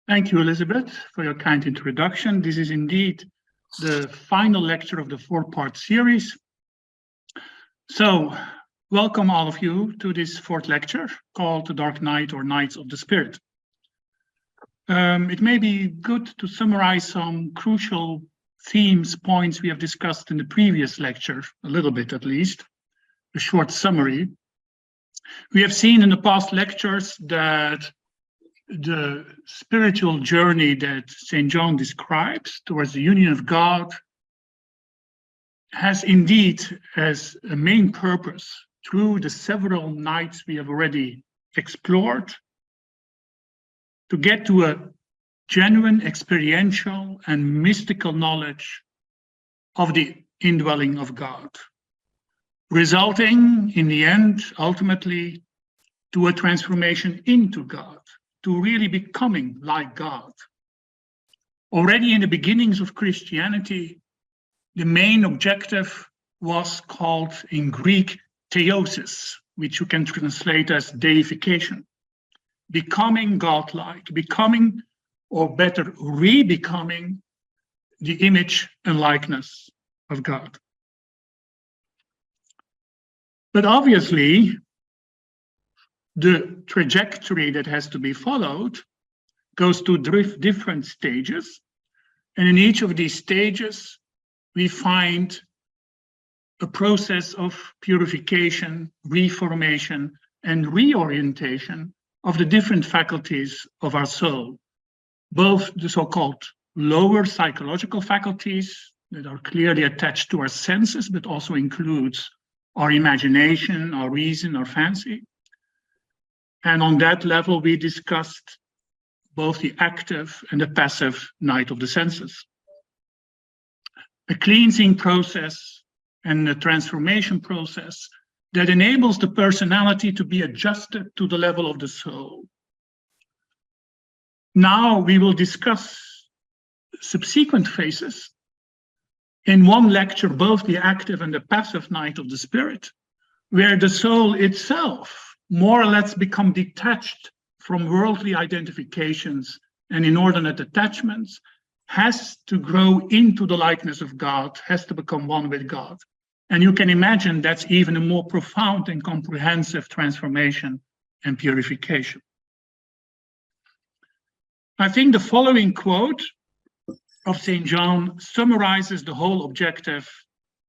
Thank you, Elizabeth, for your kind introduction. This is indeed the final lecture of the four-part series. So, welcome all of you to this fourth lecture called The Dark Night or Nights of the Spirit. It may be good to summarize some crucial themes, points we have discussed in the previous lecture, a little bit at least, a short summary. We have seen in the past lectures that the spiritual journey that St. John describes towards the union of God has indeed as a main purpose, through the several nights we have already explored, to get to a genuine experiential and mystical knowledge of the indwelling of God, resulting in the end, ultimately, to a transformation into God, to really becoming like God. Already in the beginnings of Christianity, the main objective was called in Greek theosis, which you can translate as deification. Becoming godlike, becoming, or better, re-becoming the image and likeness of God. But obviously, the trajectory that has to be followed goes to different stages. And in each of these stages, we find a process of purification, reformation, and reorientation of the different faculties of our soul, both the so-called lower psychological faculties that are clearly attached to our senses, but also includes our imagination, our reason, our fancy. And on that level, we discussed both the active and the passive night of the senses. A cleansing process and a transformation process that enables the personality to be adjusted to the level of the soul. Now we will discuss subsequent phases. In one lecture, both the active and the passive night of the spirit, where the soul itself more or less become detached from worldly identifications and inordinate attachments, has to grow into the likeness of God, has to become one with God. And you can imagine that's even a more profound and comprehensive transformation and purification. I think the following quote of St. John summarizes the whole objective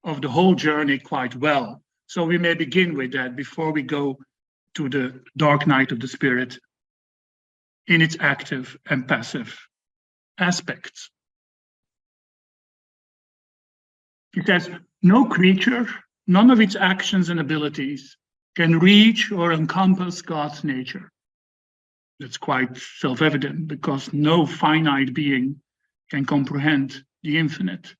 of the whole journey quite well. So we may begin with that before we go to the dark night of the spirit in its active and passive aspects. It says, no creature, none of its actions and abilities can reach or encompass God's nature. That's quite self-evident because no finite being can comprehend the infinite.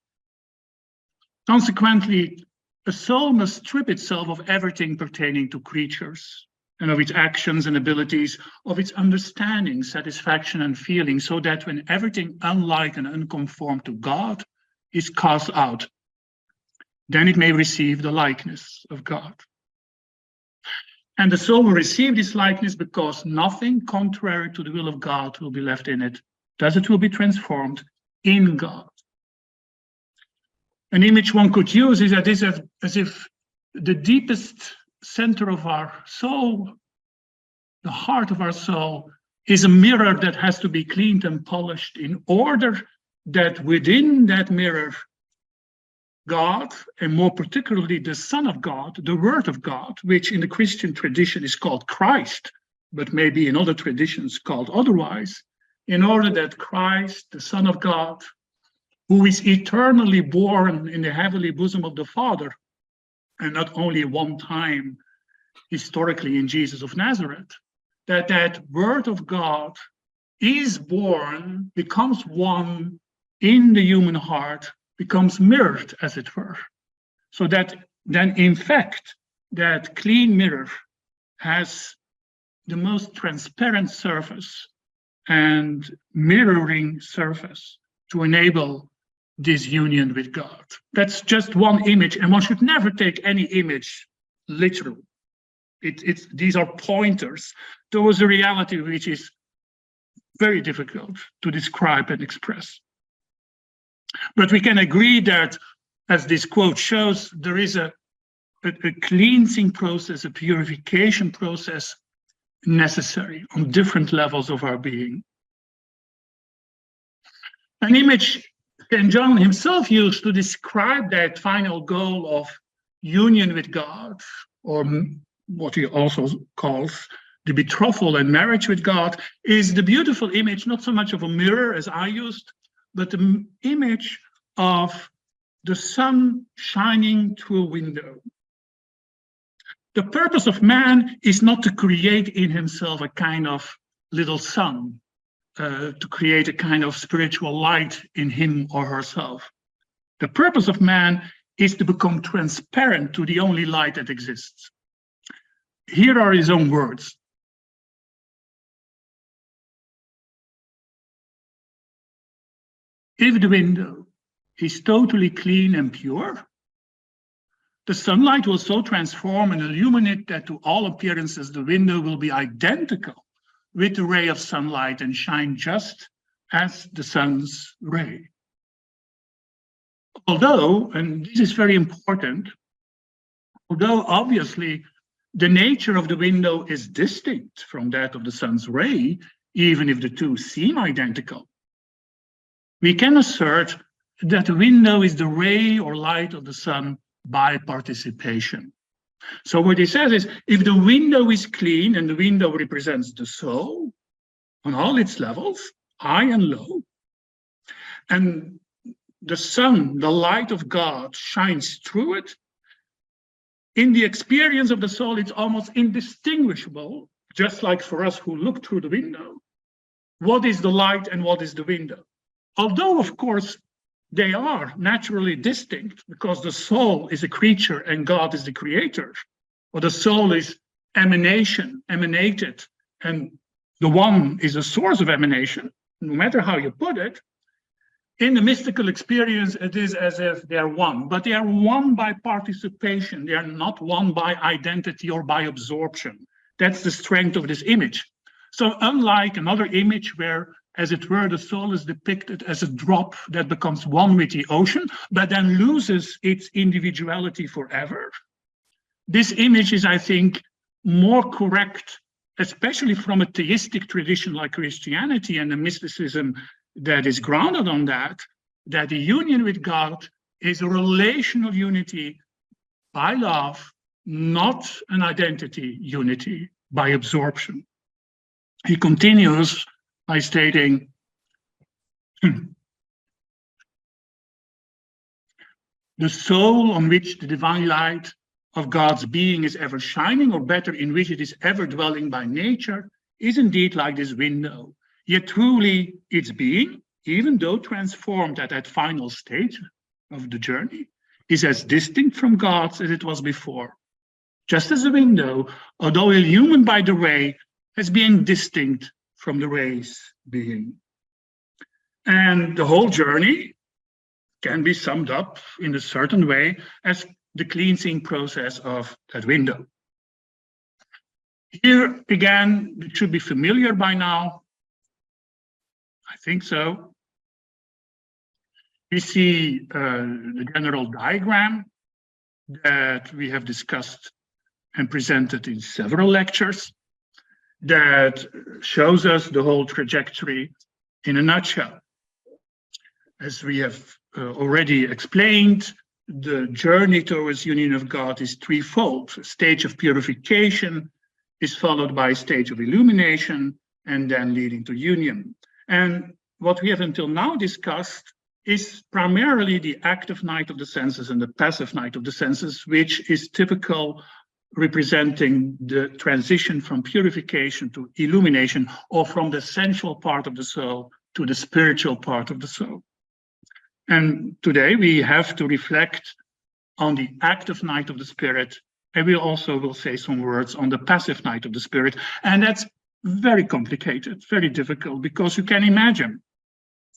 Consequently, a soul must strip itself of everything pertaining to creatures and of its actions and abilities, of its understanding, satisfaction, and feeling, so that when everything unlike and unconformed to God is cast out, then it may receive the likeness of God. And the soul will receive this likeness because nothing contrary to the will of God will be left in it, thus it will be transformed in God. An image one could use is that this is as if the deepest center of our soul, the heart of our soul, is a mirror that has to be cleaned and polished in order that within that mirror, God, and more particularly the Son of God, the Word of God, which in the Christian tradition is called Christ, but maybe in other traditions called otherwise, in order that Christ, the Son of God, who is eternally born in the heavenly bosom of the Father, and not only one time historically in Jesus of Nazareth, that Word of God is born, becomes one in the human heart, becomes mirrored, as it were. So that then, in fact, that clean mirror has the most transparent surface and mirroring surface to enable this union with God. That's just one image, and one should never take any image literally. These are pointers towards a reality which is very difficult to describe and express. But we can agree that, as this quote shows, there is a cleansing process, a purification process necessary on different levels of our being. An image St. John himself used to describe that final goal of union with God, or what he also calls the betrothal and marriage with God, is the beautiful image, not so much of a mirror as I used, but the image of the sun shining through a window. The purpose of man is not to create in himself a kind of little sun, to create a kind of spiritual light in him or herself. The purpose of man is to become transparent to the only light that exists. Here are his own words. If the window is totally clean and pure, the sunlight will so transform and illuminate that to all appearances the window will be identical with the ray of sunlight and shine just as the sun's ray. Although, and this is very important, although obviously the nature of the window is distinct from that of the sun's ray, even if the two seem identical, we can assert that the window is the ray or light of the sun by participation. So what he says is, if the window is clean, and the window represents the soul on all its levels, high and low, and the sun, the light of God, shines through it, in the experience of the soul, it's almost indistinguishable, just like for us who look through the window, what is the light and what is the window. Although, of course, they are naturally distinct, because the soul is a creature and God is the creator, or the soul is emanated, and the one is a source of emanation, no matter how you put it. In the mystical experience, it is as if they are one, but they are one by participation. They are not one by identity or by absorption. That's the strength of this image. So unlike another image where, as it were, the soul is depicted as a drop that becomes one with the ocean, but then loses its individuality forever, this image is, I think, more correct, especially from a theistic tradition like Christianity and the mysticism that is grounded on that the union with God is a relational unity by love, not an identity unity by absorption. He continues by stating, the soul on which the divine light of God's being is ever shining, or better, in which it is ever dwelling by nature, is indeed like this window. Yet truly its being, even though transformed at that final stage of the journey, is as distinct from God's as it was before. Just as a window, although illumined by the ray, has been distinct from the ray's being. And the whole journey can be summed up in a certain way as the cleansing process of that window. Here again, it should be familiar by now. I think so. We see the general diagram that we have discussed and presented in several lectures that shows us the whole trajectory in a nutshell. As we have already explained, the journey towards union of God is threefold. A stage of purification is followed by a stage of illumination, and then leading to union. And what we have until now discussed is primarily the active night of the senses and the passive night of the senses, which is typical, representing the transition from purification to illumination, or from the sensual part of the soul to the spiritual part of the soul. And today we have to reflect on the active night of the spirit, and we also will say some words on the passive night of the spirit. And that's very complicated, very difficult, because you can imagine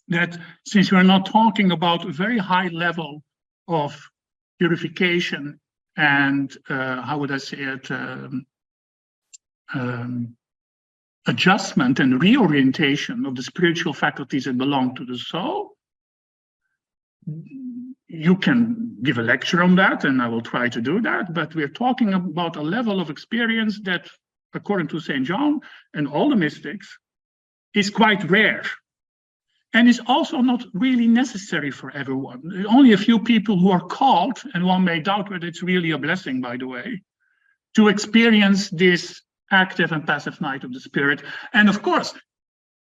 that since we're not talking about a very high level of purification and how would I say it, adjustment and reorientation of the spiritual faculties that belong to the soul. You can give a lecture on that, and I will try to do that, but we're talking about a level of experience that, according to St. John and all the mystics, is quite rare. And is also not really necessary for everyone. Only a few people who are called, and one may doubt whether it's really a blessing, by the way, to experience this active and passive night of the spirit. And of course,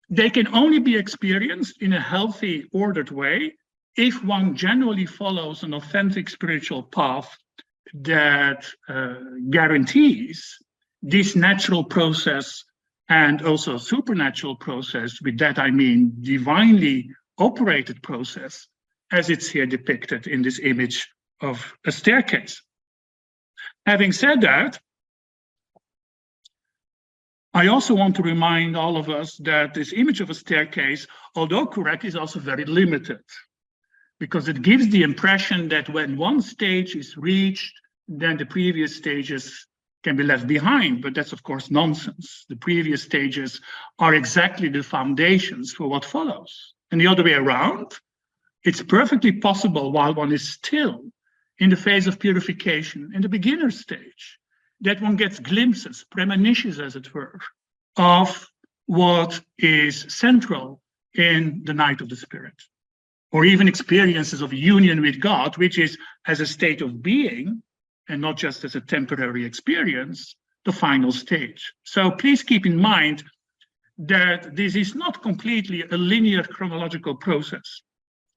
they can only be experienced in a healthy, ordered way if one genuinely follows an authentic spiritual path that guarantees this natural process and also supernatural process. With that I mean divinely operated process, as it's here depicted in this image of a staircase. Having said that, I also want to remind all of us that this image of a staircase, although correct, is also very limited, because it gives the impression that when one stage is reached, then the previous stages can be left behind, but that's of course nonsense. The previous stages are exactly the foundations for what follows. And the other way around, it's perfectly possible while one is still in the phase of purification, in the beginner stage, that one gets glimpses, premonitions as it were, of what is central in the night of the spirit, or even experiences of union with God, which is as a state of being, and not just as a temporary experience, the final stage. So please keep in mind that this is not completely a linear chronological process,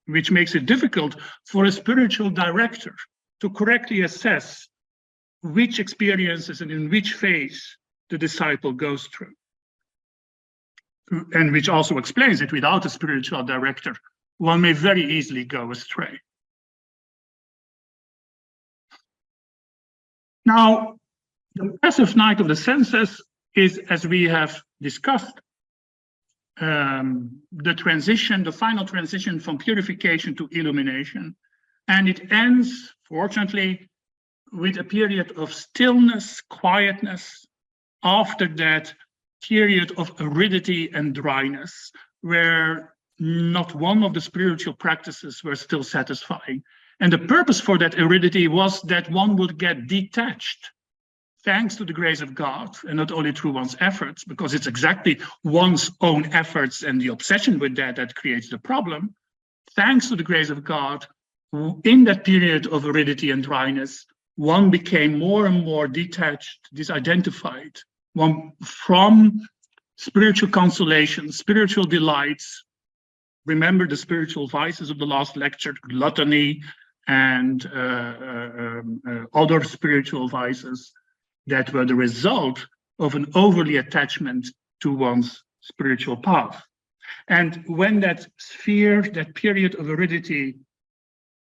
which makes it difficult for a spiritual director to correctly assess which experiences and in which phase the disciple goes through. And which also explains that without a spiritual director, one may very easily go astray. Now, the passive night of the senses is, as we have discussed, the transition, the final transition from purification to illumination. And it ends, fortunately, with a period of stillness, quietness, after that period of aridity and dryness, where not one of the spiritual practices were still satisfying. And the purpose for that aridity was that one would get detached, thanks to the grace of God, and not only through one's efforts, because it's exactly one's own efforts and the obsession with that that creates the problem. Thanks to the grace of God, in that period of aridity and dryness, one became more and more detached, disidentified, one from spiritual consolation, spiritual delights. Remember the spiritual vices of the last lecture, gluttony and other spiritual vices that were the result of an overly attachment to one's spiritual path. And when that sphere, that period of aridity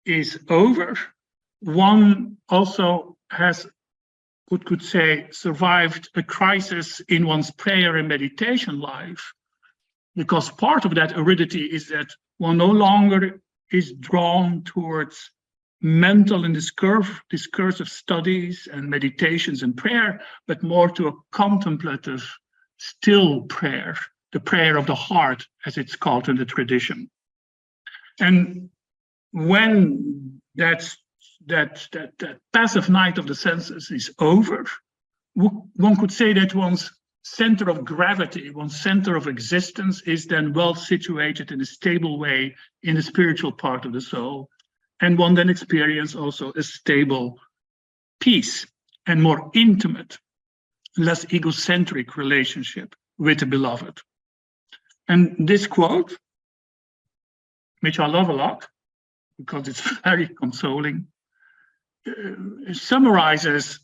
is over, one also has, what could say, survived a crisis in one's prayer and meditation life, because part of that aridity is that one no longer is drawn towards mental and discursive studies and meditations and prayer, but more to a contemplative, still prayer, the prayer of the heart, as it's called in the tradition. And when that passive night of the senses is over, one could say that one's center of gravity, one's center of existence is then well situated in a stable way in the spiritual part of the soul. And one then experiences also a stable peace and more intimate, less egocentric relationship with the beloved. And this quote, which I love a lot, because it's very consoling, summarizes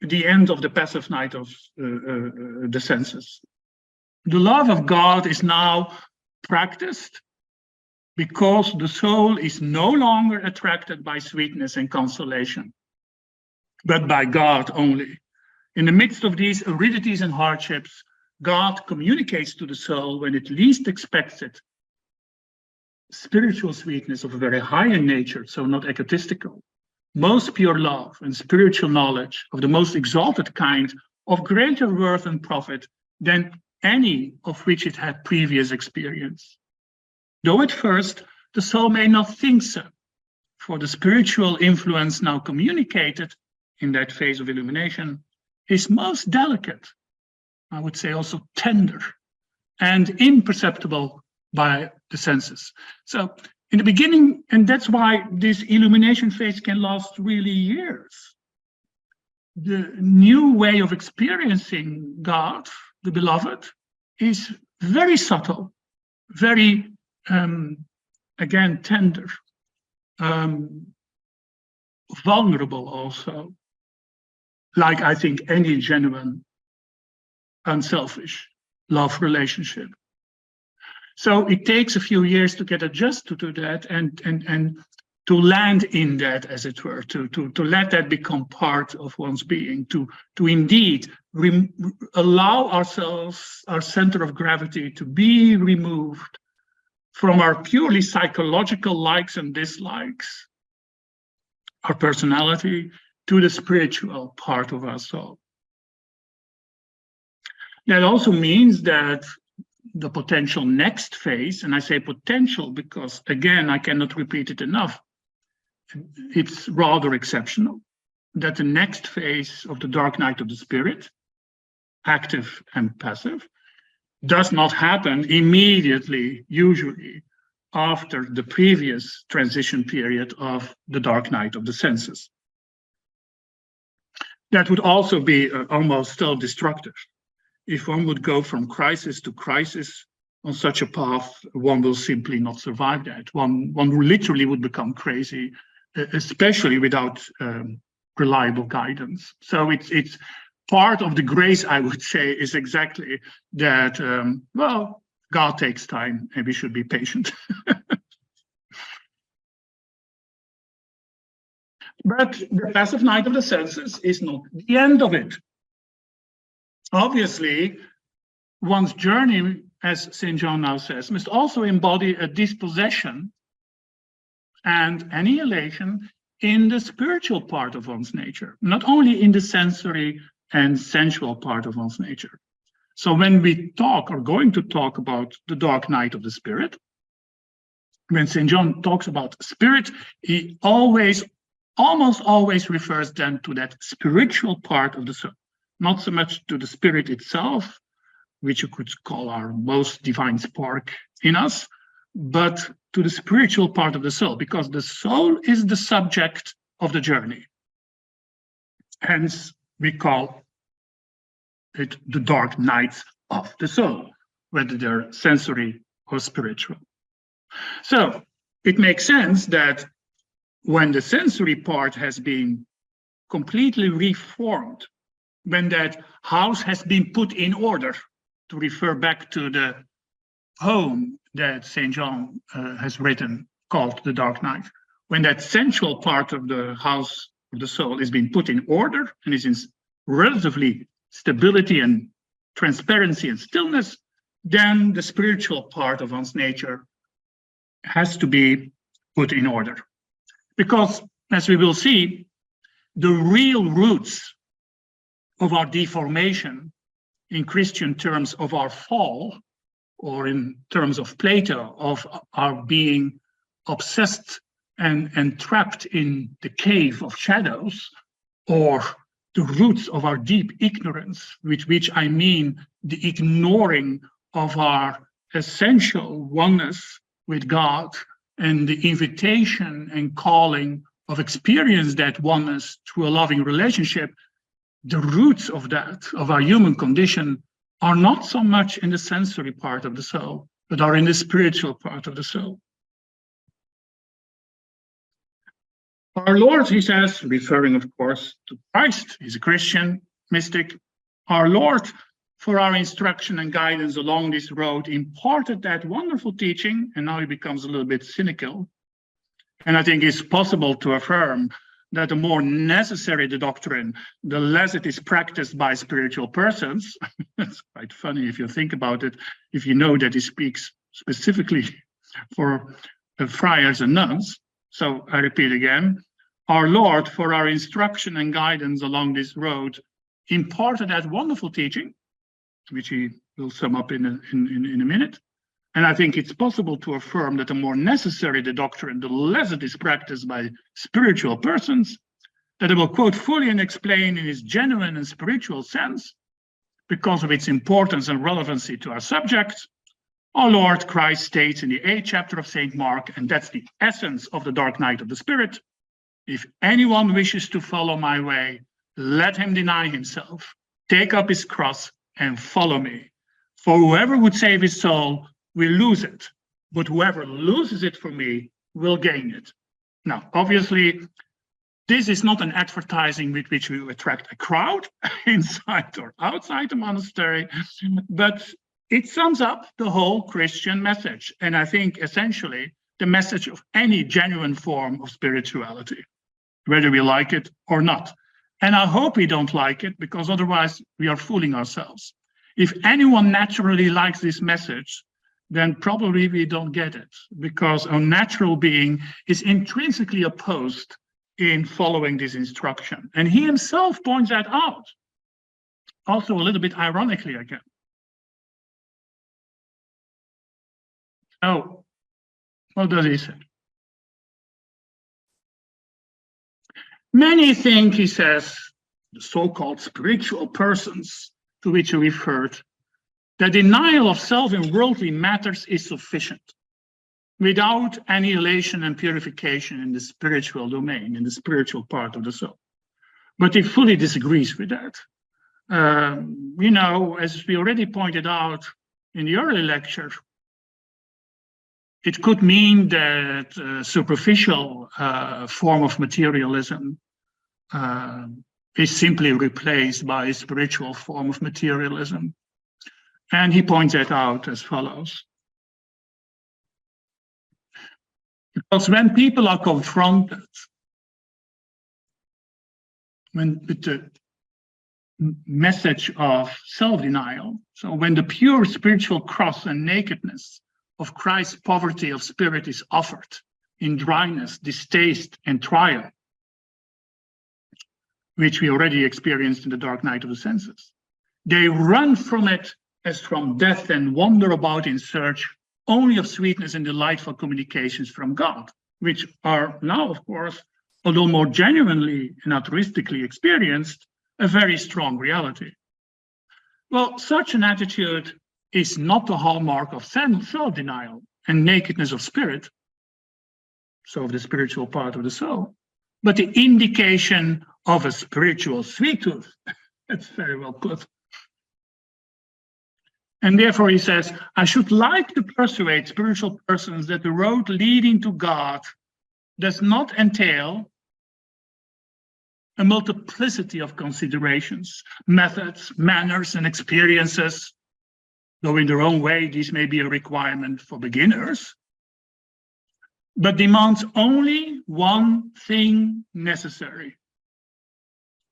the end of the passive night of the senses. The love of God is now practiced because the soul is no longer attracted by sweetness and consolation, but by God only. In the midst of these aridities and hardships, God communicates to the soul when it least expects it spiritual sweetness of a very higher nature, so not egotistical, most pure love and spiritual knowledge of the most exalted kind, of greater worth and profit than any of which it had previous experience. Though at first the soul may not think so, for the spiritual influence now communicated in that phase of illumination is most delicate, I would say also tender, and imperceptible by the senses. So in the beginning, and that's why this illumination phase can last really years. The new way of experiencing God, the beloved, is very subtle, very, again, tender, vulnerable also, like I think any genuine, unselfish love relationship. So it takes a few years to get adjusted to that and to land in that, as it were, to let that become part of one's being, to indeed allow ourselves, our center of gravity, to be removed from our purely psychological likes and dislikes, our personality, to the spiritual part of our soul. That also means that the potential next phase, and I say potential because, again, I cannot repeat it enough, it's rather exceptional, that the next phase of the dark night of the spirit, active and passive, does not happen immediately, usually, after the previous transition period of the dark night of the senses. That would also be almost self-destructive. If one would go from crisis to crisis on such a path, one will simply not survive that. One literally would become crazy, especially without reliable guidance. So it's part of the grace, I would say, is exactly that, well, God takes time and we should be patient. But the passive night of the senses is not the end of it. Obviously, one's journey, as St. John now says, must also embody a dispossession and annihilation in the spiritual part of one's nature, not only in the sensory and sensual part of one's nature. So when we talk, or going to talk about the dark night of the spirit, when St. John talks about spirit, he almost always refers then to that spiritual part of the soul, not so much to the spirit itself, which you could call our most divine spark in us, but to the spiritual part of the soul, because the soul is the subject of the journey. Hence, we call it the dark nights of the soul, whether they're sensory or spiritual. So it makes sense that when the sensory part has been completely reformed, when that house has been put in order, to refer back to the poem that St. John has written called The Dark Night, when that central part of the house of the soul is being put in order and is in relatively stability and transparency and stillness, then the spiritual part of one's nature has to be put in order. Because, as we will see, the real roots of our deformation, in Christian terms of our fall, or in terms of Plato, of our being obsessed and trapped in the cave of shadows, or the roots of our deep ignorance, with which I mean the ignoring of our essential oneness with God and the invitation and calling of experience that oneness through a loving relationship. The roots of that, of our human condition, are not so much in the sensory part of the soul, but are in the spiritual part of the soul. Our Lord, he says, referring, of course, to Christ, he's a Christian mystic, our Lord, for our instruction and guidance along this road, imparted that wonderful teaching, and now he becomes a little bit cynical. And I think it's possible to affirm that the more necessary the doctrine, the less it is practiced by spiritual persons. That's quite funny if you think about it, if you know that he speaks specifically for friars and nuns. So I repeat again, our Lord, for our instruction and guidance along this road, imparted that wonderful teaching, which he will sum up in a minute. And I think it's possible to affirm that the more necessary the doctrine, the less it is practiced by spiritual persons, that I will quote fully and explain in its genuine and spiritual sense, because of its importance and relevancy to our subject. Our Lord Christ states in the 8th chapter of St. Mark, and that's the essence of the dark night of the spirit, if anyone wishes to follow my way, let him deny himself, take up his cross, and follow me. For whoever would save his soul will lose it, but whoever loses it for me will gain it. Now, obviously, this is not an advertising with which we attract a crowd inside or outside the monastery, but it sums up the whole Christian message. And I think essentially the message of any genuine form of spirituality, whether we like it or not. And I hope we don't like it, because otherwise we are fooling ourselves. If anyone naturally likes this message, then probably we don't get it, because our natural being is intrinsically opposed in following this instruction. And he himself points that out, also a little bit ironically again. So, what does he say? Many think, he says, the so-called spiritual persons to which he referred, that denial of self in worldly matters is sufficient, without annihilation and purification in the spiritual domain, in the spiritual part of the soul. But he fully disagrees with that. You know, as we already pointed out in the early lecture, it could mean that a superficial form of materialism is simply replaced by a spiritual form of materialism. And he points that out as follows. Because when people are confronted with the message of self-denial, so when the pure spiritual cross and nakedness of Christ's poverty of spirit is offered in dryness, distaste, and trial, which we already experienced in the dark night of the senses, they run from it as from death and wander about in search only of sweetness and delightful communications from God, which are now, of course, although more genuinely and altruistically experienced, a very strong reality. Well, such an attitude is not the hallmark of self-denial and nakedness of spirit, so of the spiritual part of the soul, but the indication of a spiritual sweet tooth. That's very well put. And therefore, he says, I should like to persuade spiritual persons that the road leading to God does not entail a multiplicity of considerations, methods, manners, and experiences, though in their own way, these may be a requirement for beginners, but demands only one thing necessary: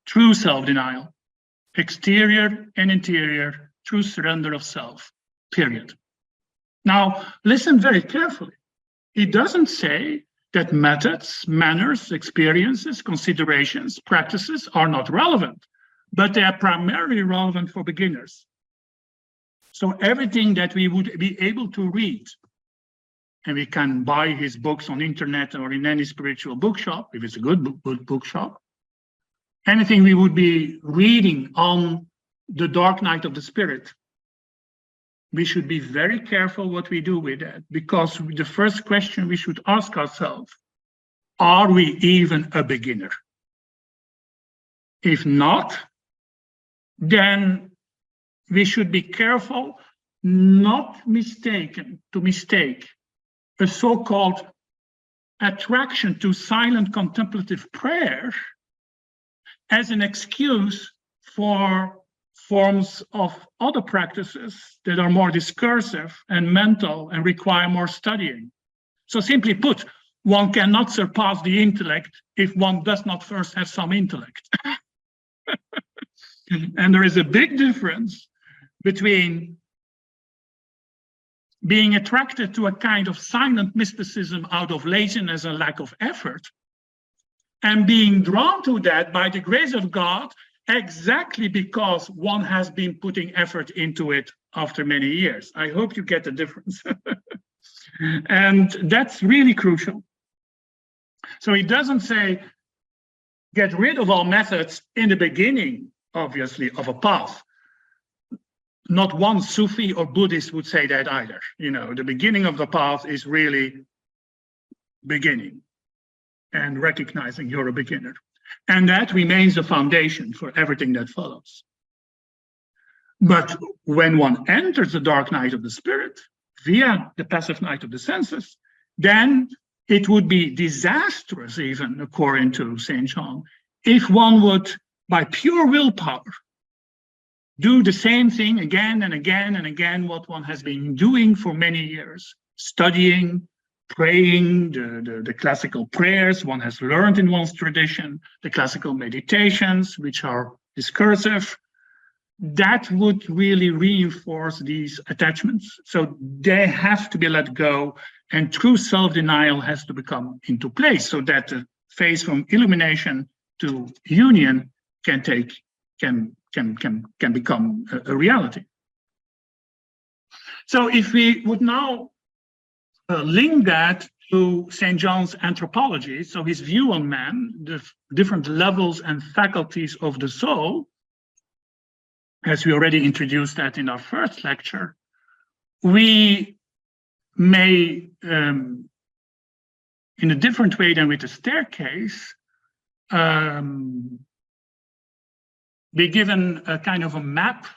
true self-denial, exterior and interior, true surrender of self, period. Now, listen very carefully. He doesn't say that methods, manners, experiences, considerations, practices are not relevant, but they are primarily relevant for beginners. So everything that we would be able to read, and we can buy his books on internet or in any spiritual bookshop, if it's a good bookshop, anything we would be reading on the dark night of the spirit, we should be very careful what we do with that, because the first question we should ask ourselves, are we even a beginner? If not, then we should be careful not to mistake a so-called attraction to silent contemplative prayer as an excuse for forms of other practices that are more discursive and mental and require more studying. So simply put, one cannot surpass the intellect if one does not first have some intellect. And there is a big difference between being attracted to a kind of silent mysticism out of laziness and lack of effort, and being drawn to that by the grace of God exactly because one has been putting effort into it after many years. I hope you get the difference. And that's really crucial. So he doesn't say, get rid of all methods in the beginning, obviously, of a path. Not one Sufi or Buddhist would say that either. You know, the beginning of the path is really beginning and recognizing you're a beginner. And that remains the foundation for everything that follows. But when one enters the dark night of the spirit via the passive night of the senses, then it would be disastrous, even according to St. John, if one would, by pure willpower, do the same thing again and again and again, what one has been doing for many years, studying, praying, the classical prayers one has learned in one's tradition, the classical meditations, which are discursive. That would really reinforce these attachments. So they have to be let go, and true self-denial has to become into place so that the phase from illumination to union can become a reality. So if we would now link that to St. John's Anthropology, so his view on man, the different levels and faculties of the soul, as we already introduced that in our first lecture, we may, in a different way than with the staircase, be given a kind of a map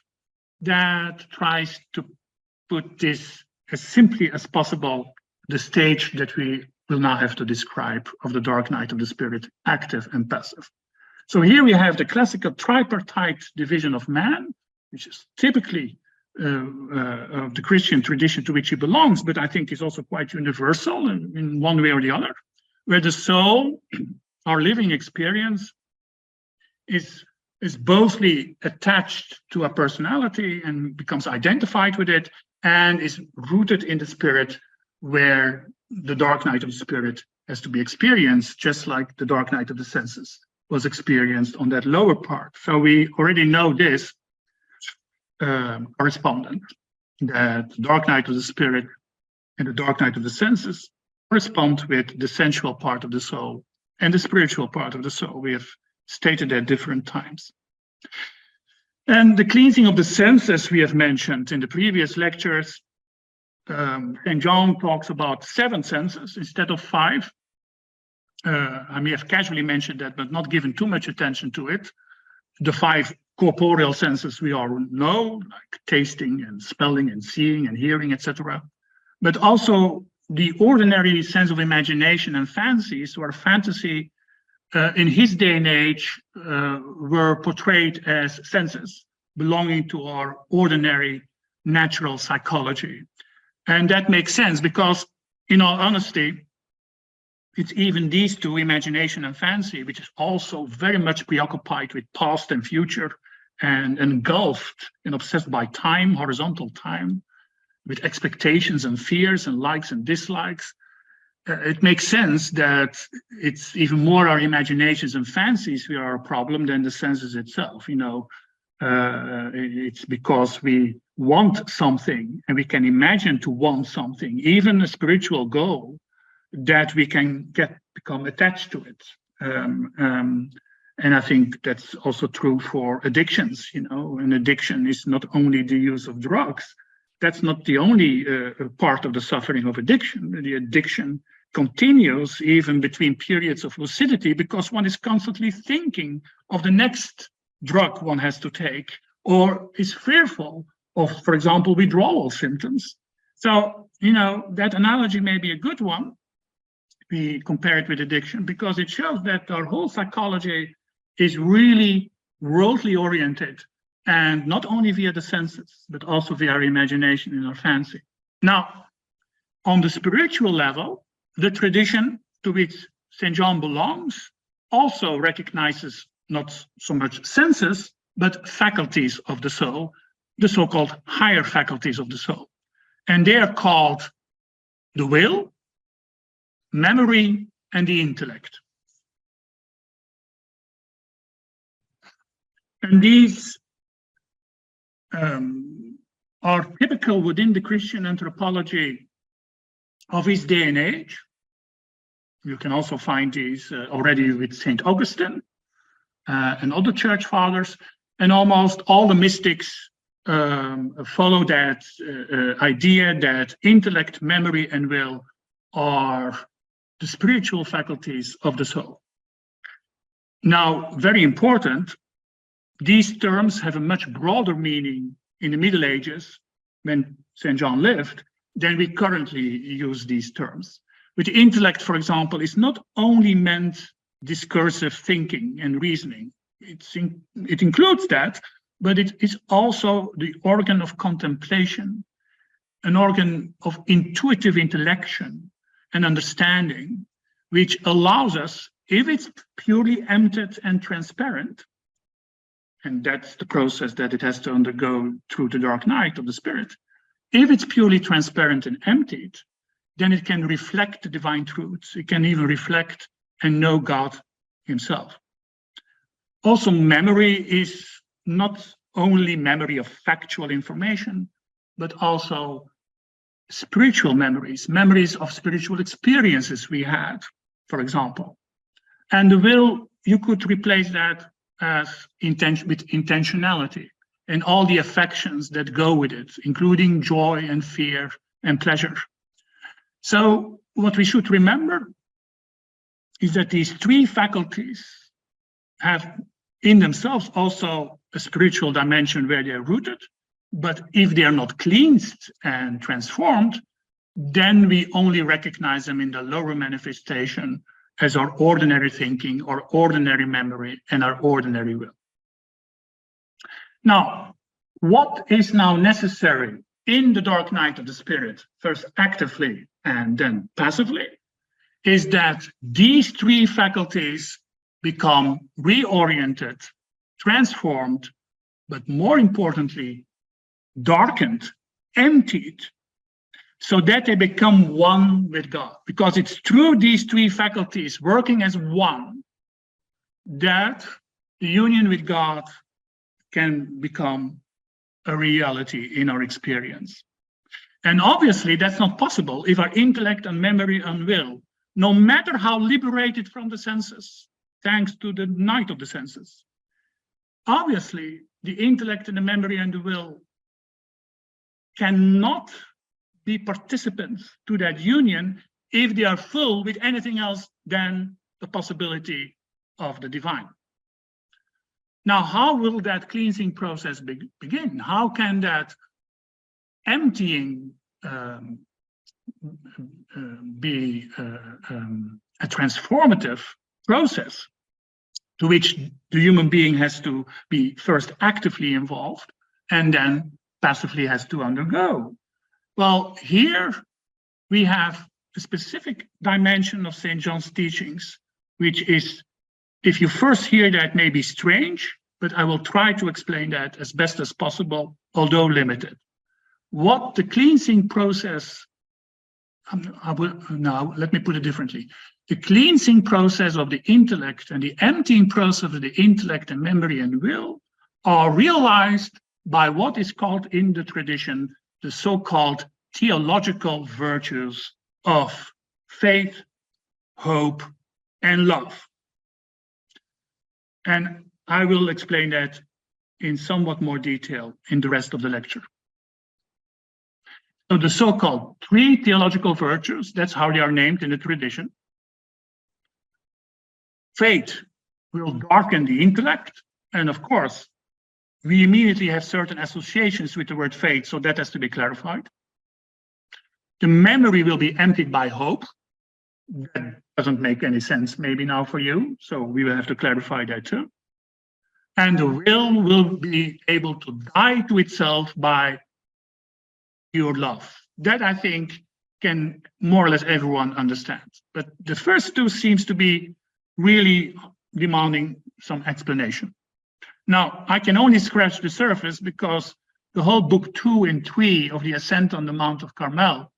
that tries to put this as simply as possible, the stage that we will now have to describe of the dark night of the spirit, active and passive. So here we have the classical tripartite division of man, which is typically of the Christian tradition to which he belongs, but I think is also quite universal in one way or the other, where the soul, our living experience, is bothly attached to a personality and becomes identified with it, and is rooted in the spirit, where the dark night of the spirit has to be experienced, just like the dark night of the senses was experienced on that lower part. So we already know this correspondent, that the dark night of the spirit and the dark night of the senses correspond with the sensual part of the soul and the spiritual part of the soul. We have stated at different times. And the cleansing of the senses we have mentioned in the previous lectures. St. John talks about 7 senses instead of 5. I may have casually mentioned that, but not given too much attention to it. The 5 corporeal senses we all know, like tasting and smelling and seeing and hearing, etc. But also the ordinary sense of imagination and fancies, where fantasy in his day and age were portrayed as senses belonging to our ordinary natural psychology. And that makes sense because, in all honesty, it's even these two, imagination and fancy, which is also very much preoccupied with past and future and engulfed and obsessed by time, horizontal time, with expectations and fears and likes and dislikes. It makes sense that it's even more our imaginations and fancies which are a problem than the senses itself. You know, it's because we want something and we can imagine to want something, even a spiritual goal, that we can become attached to it. And I think that's also true for addictions. You know, an addiction is not only the use of drugs. That's not the only part of the suffering of addiction. The addiction continues even between periods of lucidity because one is constantly thinking of the next drug one has to take, or is fearful of, for example, withdrawal symptoms. So, you know, that analogy may be a good one. We compare it with addiction because it shows that our whole psychology is really worldly oriented, and not only via the senses, but also via our imagination and our fancy. Now, on the spiritual level, the tradition to which St. John belongs also recognizes not so much senses, but faculties of the soul, the so-called higher faculties of the soul. And they are called the will, memory, and the intellect. And these are typical within the Christian anthropology of his day and age. You can also find these already with St. Augustine and other church fathers, and almost all the mystics follow that idea that intellect, memory, and will are the spiritual faculties of the soul. Now, very important, these terms have a much broader meaning in the Middle Ages, when St. John lived, than we currently use these terms. With intellect, for example, is not only meant discursive thinking and reasoning. It includes that, but it is also the organ of contemplation, an organ of intuitive intellection and understanding, which allows us, if it's purely emptied and transparent, and that's the process that it has to undergo through the dark night of the spirit, if it's purely transparent and emptied, then it can reflect the divine truths. It can even reflect and know God himself. Also, memory is not only memory of factual information, but also spiritual memories, memories of spiritual experiences we had, for example. And the will, you could replace that as with intentionality and all the affections that go with it, including joy and fear and pleasure. So what we should remember is that these three faculties have in themselves also a spiritual dimension where they're rooted, but if they are not cleansed and transformed, then we only recognize them in the lower manifestation as our ordinary thinking, our ordinary memory, and our ordinary will. Now, what is now necessary in the dark night of the spirit, first actively and then passively, is that these three faculties become reoriented, transformed, but more importantly, darkened, emptied, so that they become one with God. Because it's through these three faculties working as one that the union with God can become a reality in our experience. And obviously that's not possible if our intellect and memory and will, no matter how liberated from the senses, thanks to the night of the senses, obviously the intellect and the memory and the will cannot be participants to that union if they are full with anything else than the possibility of the divine. Now, how will that cleansing process begin? How can that emptying be a transformative process to which the human being has to be first actively involved and then passively has to undergo? Well, here we have a specific dimension of St. John's teachings, which is, if you first hear that, may be strange, but I will try to explain that as best as possible, although limited. What the cleansing process, now let me put it differently. The cleansing process of the intellect and the emptying process of the intellect and memory and will are realized by what is called in the tradition the so-called theological virtues of faith, hope, and love. And I will explain that in somewhat more detail in the rest of the lecture. So the so-called three theological virtues, that's how they are named in the tradition. Faith will darken the intellect, and of course, we immediately have certain associations with the word faith, so that has to be clarified. The memory will be emptied by hope. That doesn't make any sense maybe now for you, so we will have to clarify that too. And the will be able to die to itself by pure love. That I think can more or less everyone understand. But the first two seems to be really demanding some explanation. Now, I can only scratch the surface because the whole book 2 and 3 of the Ascent on the Mount of Carmel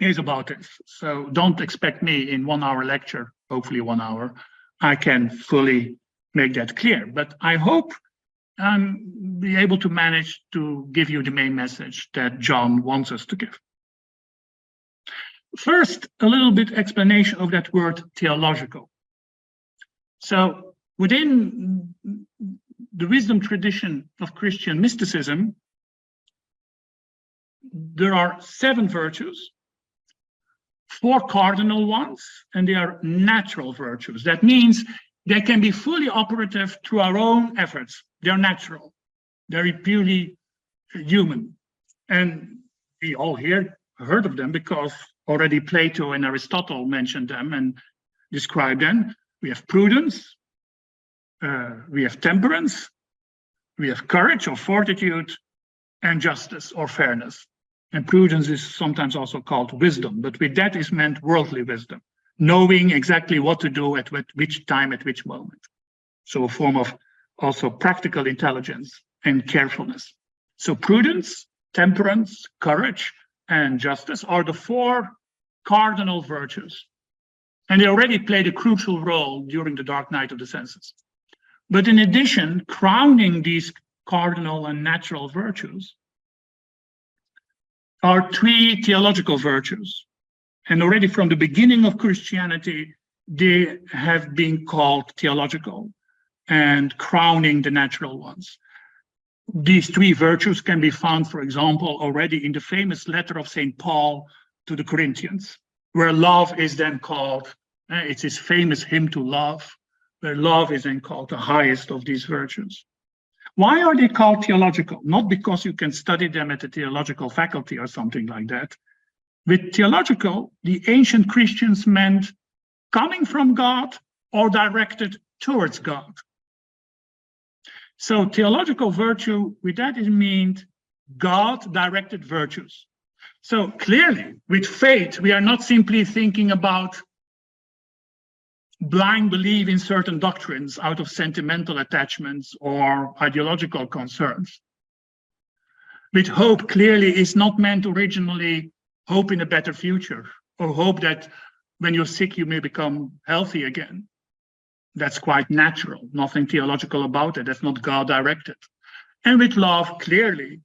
is about this. So don't expect me in 1 hour lecture, hopefully 1 hour, I can fully make that clear. But I hope and be able to manage to give you the main message that John wants us to give. First, a little bit explanation of that word theological. So within the wisdom tradition of Christian mysticism, there are 7 virtues, 4 cardinal ones, and they are natural virtues. That means they can be fully operative through our own efforts. They're natural. They're purely human. And we all here heard of them because already Plato and Aristotle mentioned them and described them. We have prudence, we have temperance, we have courage or fortitude, and justice or fairness. And prudence is sometimes also called wisdom, but with that is meant worldly wisdom, knowing exactly what to do at which time, at which moment. So a form of also practical intelligence and carefulness. So prudence, temperance, courage, and justice are the 4 cardinal virtues. And they already played a crucial role during the dark night of the senses. But in addition, crowning these cardinal and natural virtues are 3 theological virtues. And already from the beginning of Christianity, they have been called theological and crowning the natural ones. These 3 virtues can be found, for example, already in the famous letter of St. Paul to the Corinthians, where love is then called, it's his famous hymn to love, where love is then called the highest of these virtues. Why are they called theological? Not because you can study them at the theological faculty or something like that. With theological, the ancient Christians meant coming from God or directed towards God. So theological virtue, with that it means God-directed virtues. So clearly, with faith, we are not simply thinking about blind belief in certain doctrines out of sentimental attachments or ideological concerns. With hope, clearly, is not meant originally hope in a better future or hope that when you're sick, you may become healthy again. That's quite natural, nothing theological about it. That's not God-directed. And with love, clearly,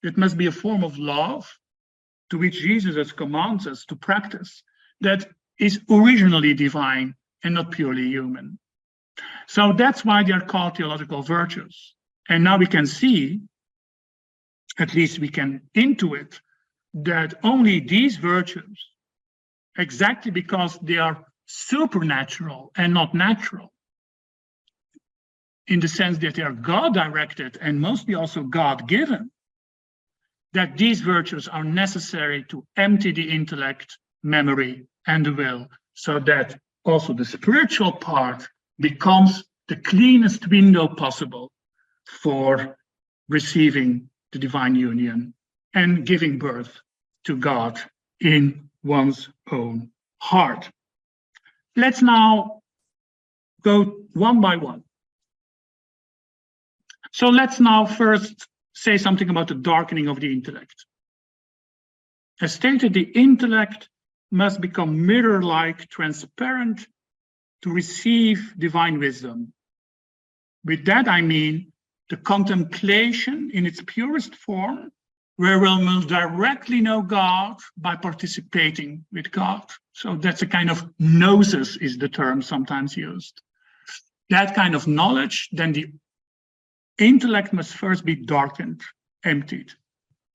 it must be a form of love to which Jesus commands us to practice that is originally divine and not purely human. So that's why they are called theological virtues. And now we can see, at least we can intuit, that only these virtues, exactly because they are supernatural and not natural, in the sense that they are God-directed and mostly also God-given, that these virtues are necessary to empty the intellect, memory, and the will, so that also the spiritual part becomes the cleanest window possible for receiving the divine union and giving birth to God in one's own heart. Let's now go one by one. So let's now first say something about the darkening of the intellect. As stated, the intellect must become mirror-like, transparent to receive divine wisdom. With that, I mean the contemplation in its purest form, where we will directly know God by participating with God. So that's a kind of gnosis is the term sometimes used. That kind of knowledge, then the intellect must first be darkened, emptied.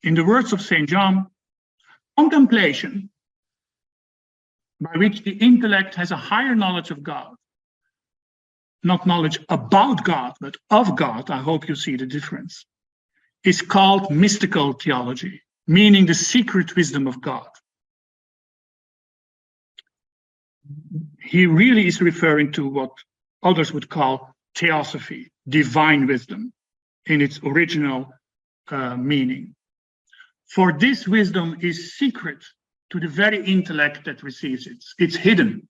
In the words of St. John, contemplation, by which the intellect has a higher knowledge of God, not knowledge about God, but of God, I hope you see the difference, is called mystical theology, meaning the secret wisdom of God. He really is referring to what others would call theosophy, divine wisdom, in its original meaning. For this wisdom is secret to the very intellect that receives it. It's hidden.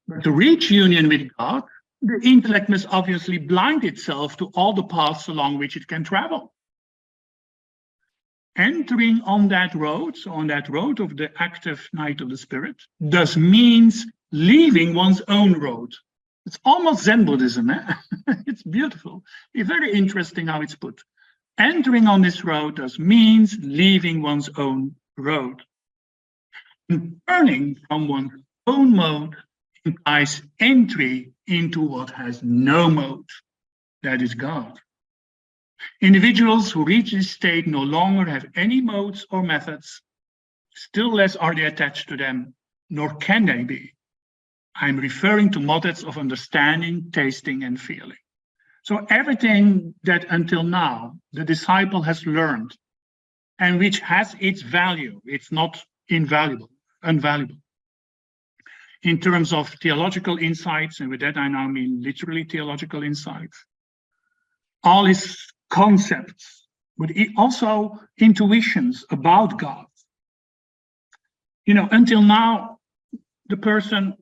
But to reach union with God, the intellect must obviously blind itself to all the paths along which it can travel. Entering on that road, so on that road of the active night of the spirit, thus means leaving one's own road, It's almost Zen Buddhism, eh? It's beautiful. It's very interesting how it's put. Entering on this road thus means leaving one's own road. And turning from one's own mode implies entry into what has no mode, that is God. Individuals who reach this state no longer have any modes or methods, still less are they attached to them, nor can they be. I'm referring to methods of understanding, tasting, and feeling. So everything that until now the disciple has learned and which has its value, it's not invaluable, invaluable. In terms of theological insights, and with that I now mean literally theological insights, all his concepts, but also intuitions about God. You know, until now, the person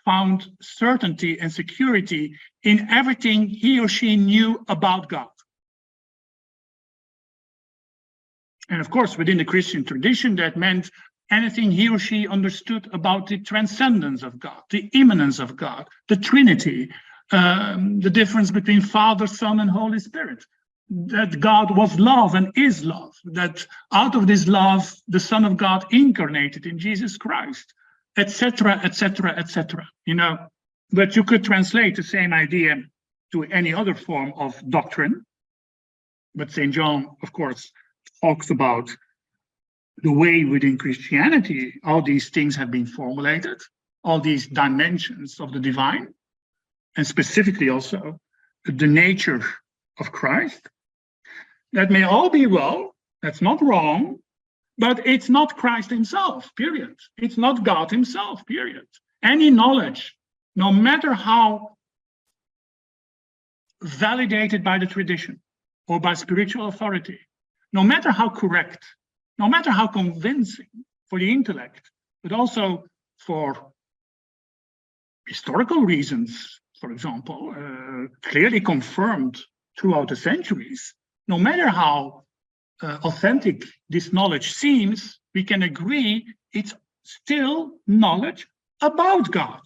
found certainty and security in everything he or she knew about God. And of course, within the Christian tradition, that meant anything he or she understood about the transcendence of God, the immanence of God, the Trinity, the difference between Father, Son, and Holy Spirit, that God was love and is love, that out of this love, the Son of God incarnated in Jesus Christ, etc., etc., etc. You know, but you could translate the same idea to any other form of doctrine. But St. John, of course, talks about the way within Christianity all these things have been formulated, all these dimensions of the divine, and specifically also the nature of Christ. That may all be well, that's not wrong, but it's not Christ himself, period. It's not God himself, period. Any knowledge, no matter how validated by the tradition or by spiritual authority, no matter how correct, no matter how convincing for the intellect, but also for historical reasons, for example, clearly confirmed throughout the centuries, no matter how authentic this knowledge seems, we can agree it's still knowledge about God,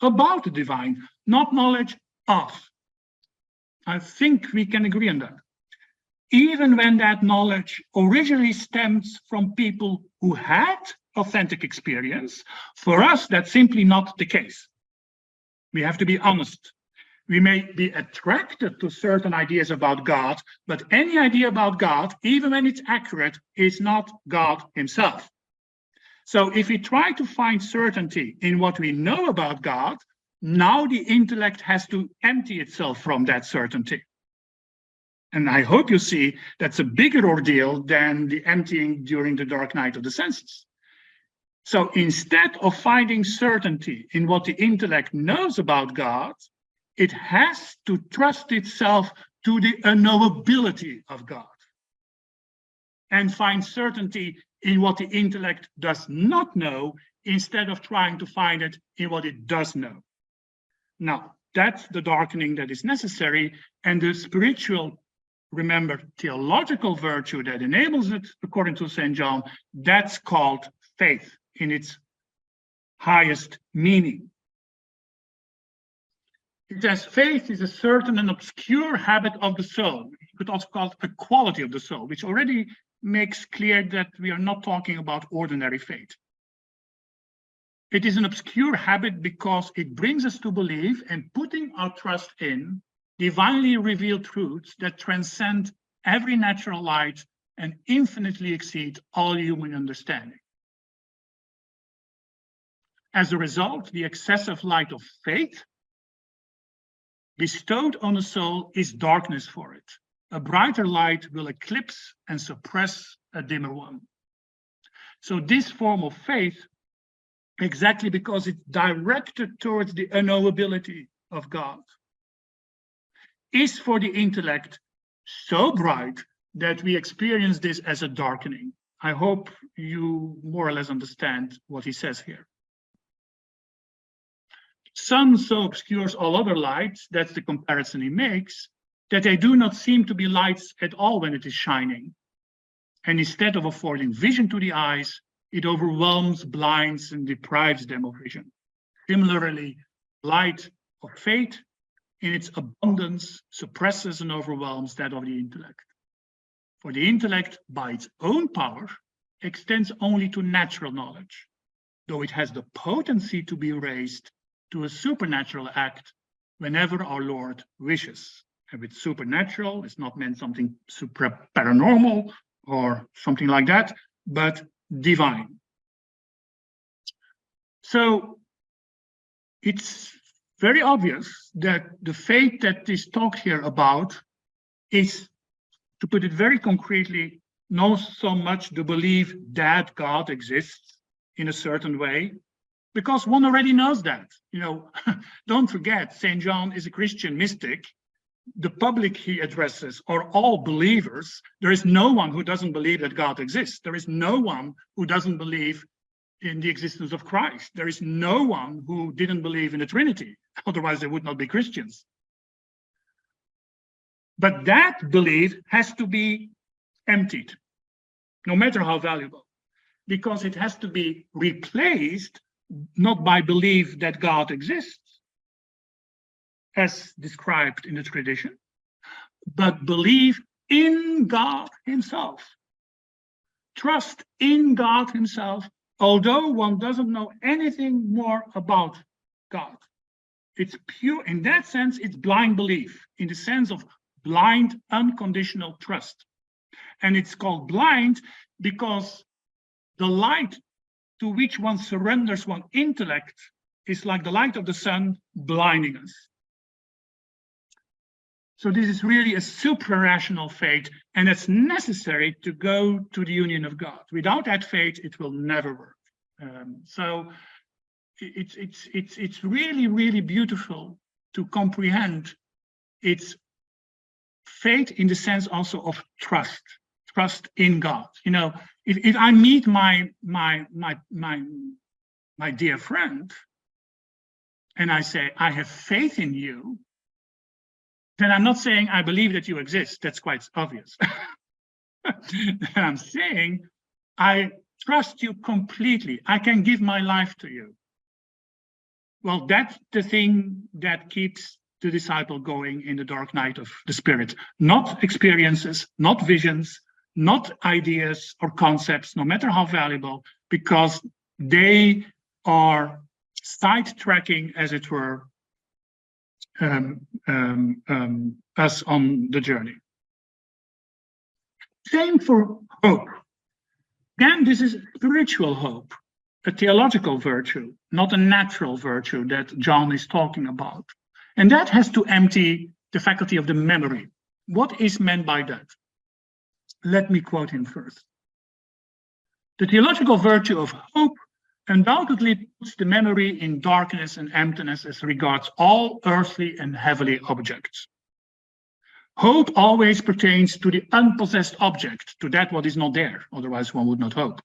about the divine, not knowledge of. I think we can agree on that. Even when that knowledge originally stems from people who had authentic experience, for us, that's simply not the case. We have to be honest. We may be attracted to certain ideas about God, but any idea about God, even when it's accurate, is not God himself. So if we try to find certainty in what we know about God, now the intellect has to empty itself from that certainty. And I hope you see that's a bigger ordeal than the emptying during the dark night of the senses. So instead of finding certainty in what the intellect knows about God, it has to trust itself to the unknowability of God and find certainty in what the intellect does not know instead of trying to find it in what it does know. Now, that's the darkening that is necessary, and the spiritual, remember, theological virtue that enables it, according to St. John, that's called faith in its highest meaning. It says faith is a certain and obscure habit of the soul. You could also call it a quality of the soul, which already makes clear that we are not talking about ordinary faith. It is an obscure habit because it brings us to believe and putting our trust in divinely revealed truths that transcend every natural light and infinitely exceed all human understanding. As a result, the excessive light of faith bestowed on the soul is darkness for it. A brighter light will eclipse and suppress a dimmer one. So this form of faith, exactly because it's directed towards the unknowability of God, is for the intellect so bright that we experience this as a darkening. I hope you more or less understand what he says here. Sun so obscures all other lights, that's the comparison he makes, that they do not seem to be lights at all when it is shining. And instead of affording vision to the eyes, it overwhelms, blinds, and deprives them of vision. Similarly, light of faith in its abundance suppresses and overwhelms that of the intellect. For the intellect, by its own power, extends only to natural knowledge, though it has the potency to be raised to a supernatural act whenever our Lord wishes. And with supernatural, it's not meant something super paranormal or something like that, but divine. So it's very obvious that the faith that is talked here about is, to put it very concretely, not so much the belief that God exists in a certain way, because one already knows that. You know, don't forget, St. John is a Christian mystic. The public he addresses are all believers. There is no one who doesn't believe that God exists. There is no one who doesn't believe in the existence of Christ. There is no one who didn't believe in the Trinity. Otherwise, they would not be Christians. But that belief has to be emptied, no matter how valuable, because it has to be replaced not by belief that God exists, as described in the tradition, but believe in God himself. Trust in God himself, although one doesn't know anything more about God. It's pure, in that sense, it's blind belief, in the sense of blind, unconditional trust. And it's called blind because the light to which one surrenders one's intellect is like the light of the sun blinding us. So this is really a supra-rational faith, and it's necessary to go to the union of God. Without that faith, it will never work. So it's really, really beautiful to comprehend its faith in the sense also of trust in God. You know, if I meet my dear friend and I say, I have faith in you, then I'm not saying I believe that you exist. That's quite obvious. I'm saying I trust you completely. I can give my life to you. Well, that's the thing that keeps the disciple going in the dark night of the spirit. Not experiences, not visions, not ideas or concepts, no matter how valuable, because they are sidetracking, as it were, us on the journey. Same for hope. Again, this is spiritual hope, a theological virtue, not a natural virtue that John is talking about. And that has to empty the faculty of the memory. What is meant by that? Let me quote him first. The theological virtue of hope undoubtedly puts the memory in darkness and emptiness as regards all earthly and heavenly objects. Hope always pertains to the unpossessed object, to that what is not there, otherwise one would not hope.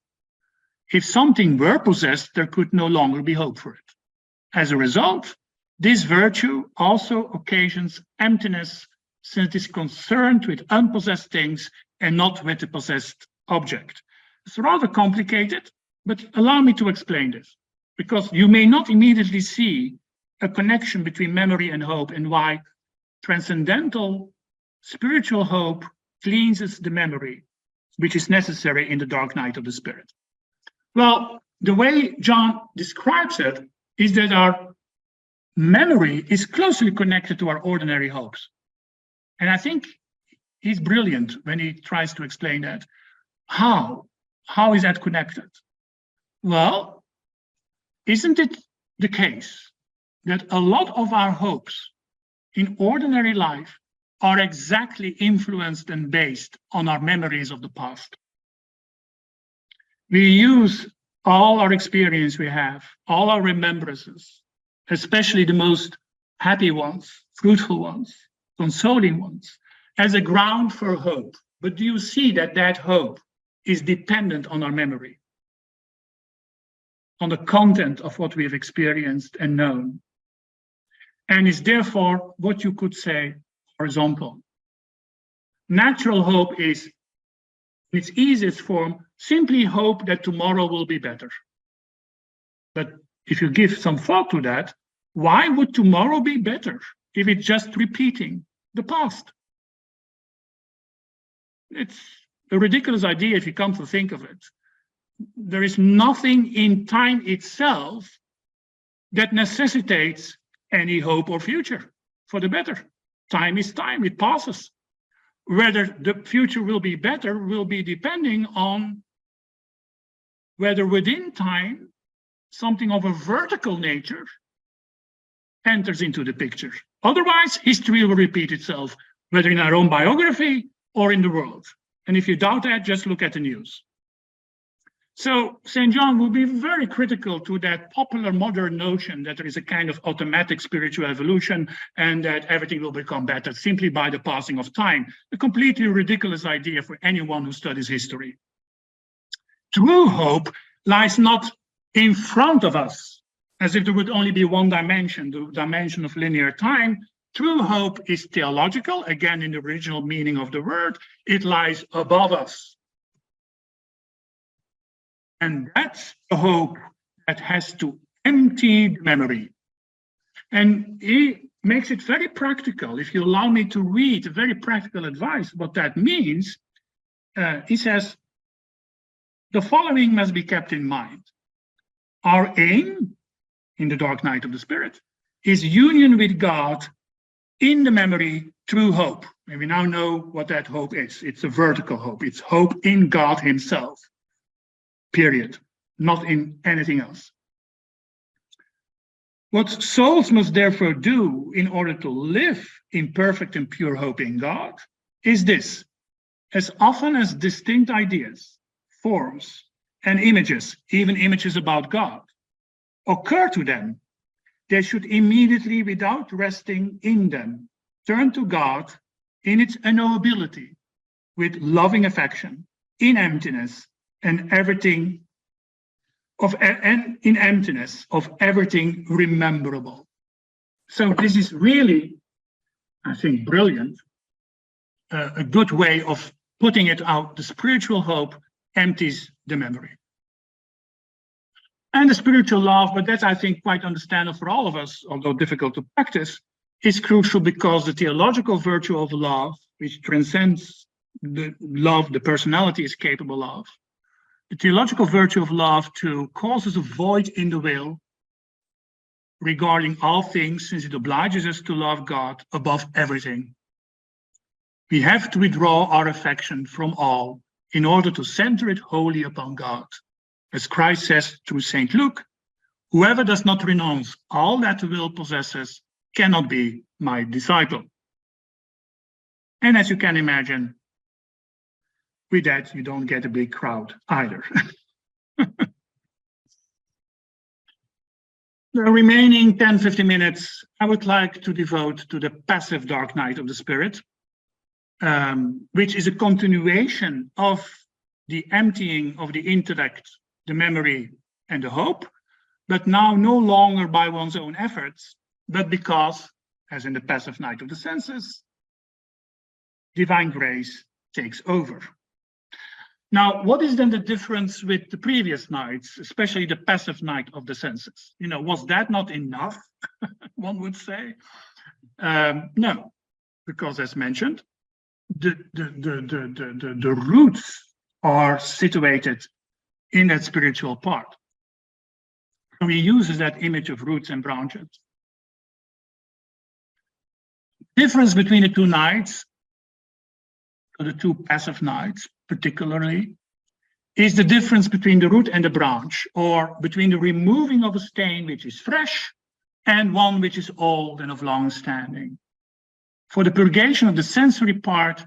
If something were possessed, there could no longer be hope for it. As a result, this virtue also occasions emptiness, since it is concerned with unpossessed things and not with the possessed object. It's rather complicated, but allow me to explain this, because you may not immediately see a connection between memory and hope and why transcendental spiritual hope cleanses the memory, which is necessary in the dark night of the spirit. Well, the way John describes it is that our memory is closely connected to our ordinary hopes. And I think he's brilliant when he tries to explain that. How? How is that connected? Well, isn't it the case that a lot of our hopes in ordinary life are exactly influenced and based on our memories of the past? We use all our experience we have, all our remembrances, especially the most happy ones, fruitful ones, consoling ones, as a ground for hope. But do you see that that hope is dependent on our memory, on the content of what we have experienced and known, and is therefore what you could say horizontal? Natural hope is, in its easiest form, simply hope that tomorrow will be better. But if you give some thought to that, Why would tomorrow be better if it's just repeating the past? It's a ridiculous idea if you come to think of it. There is nothing in time itself that necessitates any hope or future for the better. Time is time, it passes. Whether the future will be better will be depending on whether within time something of a vertical nature enters into the picture. Otherwise, history will repeat itself, whether in our own biography or in the world. And if you doubt that, just look at the news. So St. John will be very critical to that popular modern notion that there is a kind of automatic spiritual evolution and that everything will become better simply by the passing of time. A completely ridiculous idea for anyone who studies history. True hope lies not in front of us, as if there would only be one dimension, the dimension of linear time. True hope is theological, again in the original meaning of the word. It lies above us. And that's a hope that has to empty the memory. And he makes it very practical. If you allow me to read very practical advice, what that means, he says, the following must be kept in mind. Our aim in the dark night of the spirit is union with God in the memory through hope. And we now know what that hope is. It's a vertical hope. It's hope in God himself. Period, not in anything else. What souls must therefore do in order to live in perfect and pure hope in God is this: as often as distinct ideas, forms, and images, even images about God, occur to them, they should immediately, without resting in them, turn to God in its unknowability, with loving affection, in emptiness, and everything of everything rememberable. So this is really, I think, brilliant, a good way of putting it out. The spiritual hope empties the memory. And the spiritual love, but that's, I think, quite understandable for all of us, although difficult to practice, is crucial because the theological virtue of love, which transcends the love the personality is capable of, the theological virtue of love too causes a void in the will regarding all things, since it obliges us to love God above everything. We have to withdraw our affection from all in order to center it wholly upon God. As Christ says through St. Luke, whoever does not renounce all that the will possesses cannot be my disciple. And as you can imagine, with that, you don't get a big crowd either. The remaining 10-15 minutes, I would like to devote to the passive dark night of the spirit, which is a continuation of the emptying of the intellect, the memory, and the hope, but now no longer by one's own efforts, but because, as in the passive night of the senses, divine grace takes over. Now, what is then the difference with the previous nights, especially the passive night of the senses? You know, was that not enough, one would say? No, because as mentioned, the roots are situated in that spiritual part. And he uses that image of roots and branches. Difference between the two nights, or the two passive nights particularly, is the difference between the root and the branch, or between the removing of a stain which is fresh and one which is old and of long standing. For the purgation of the sensory part,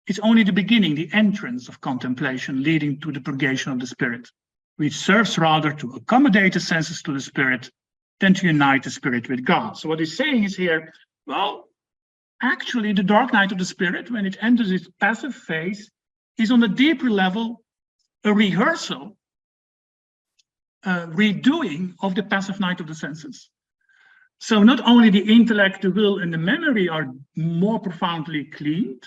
it's only the beginning, the entrance of contemplation leading to the purgation of the spirit, which serves rather to accommodate the senses to the spirit than to unite the spirit with God. So what he's saying is here, well, actually the dark night of the spirit, when it enters its passive phase, is on a deeper level a rehearsal, redoing of the passive night of the senses. So not only the intellect, the will, and the memory are more profoundly cleaned,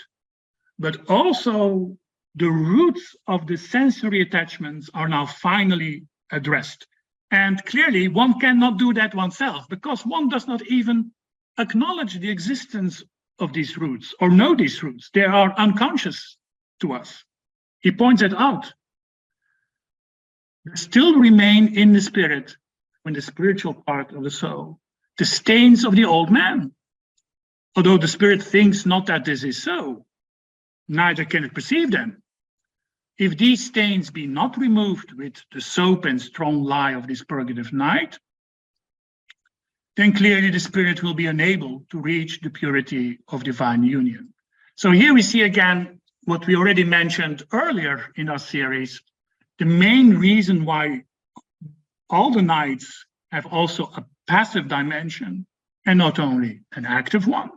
but also the roots of the sensory attachments are now finally addressed. And clearly, one cannot do that oneself because one does not even acknowledge the existence of these roots or know these roots. They are unconscious to us. He points it out. There still remain in the spirit, in the spiritual part of the soul, the stains of the old man. Although the spirit thinks not that this is so, neither can it perceive them. If these stains be not removed with the soap and strong lye of this purgative night, then clearly the spirit will be unable to reach the purity of divine union. So here we see again what we already mentioned earlier in our series. The main reason why all the nights have also a passive dimension and not only an active one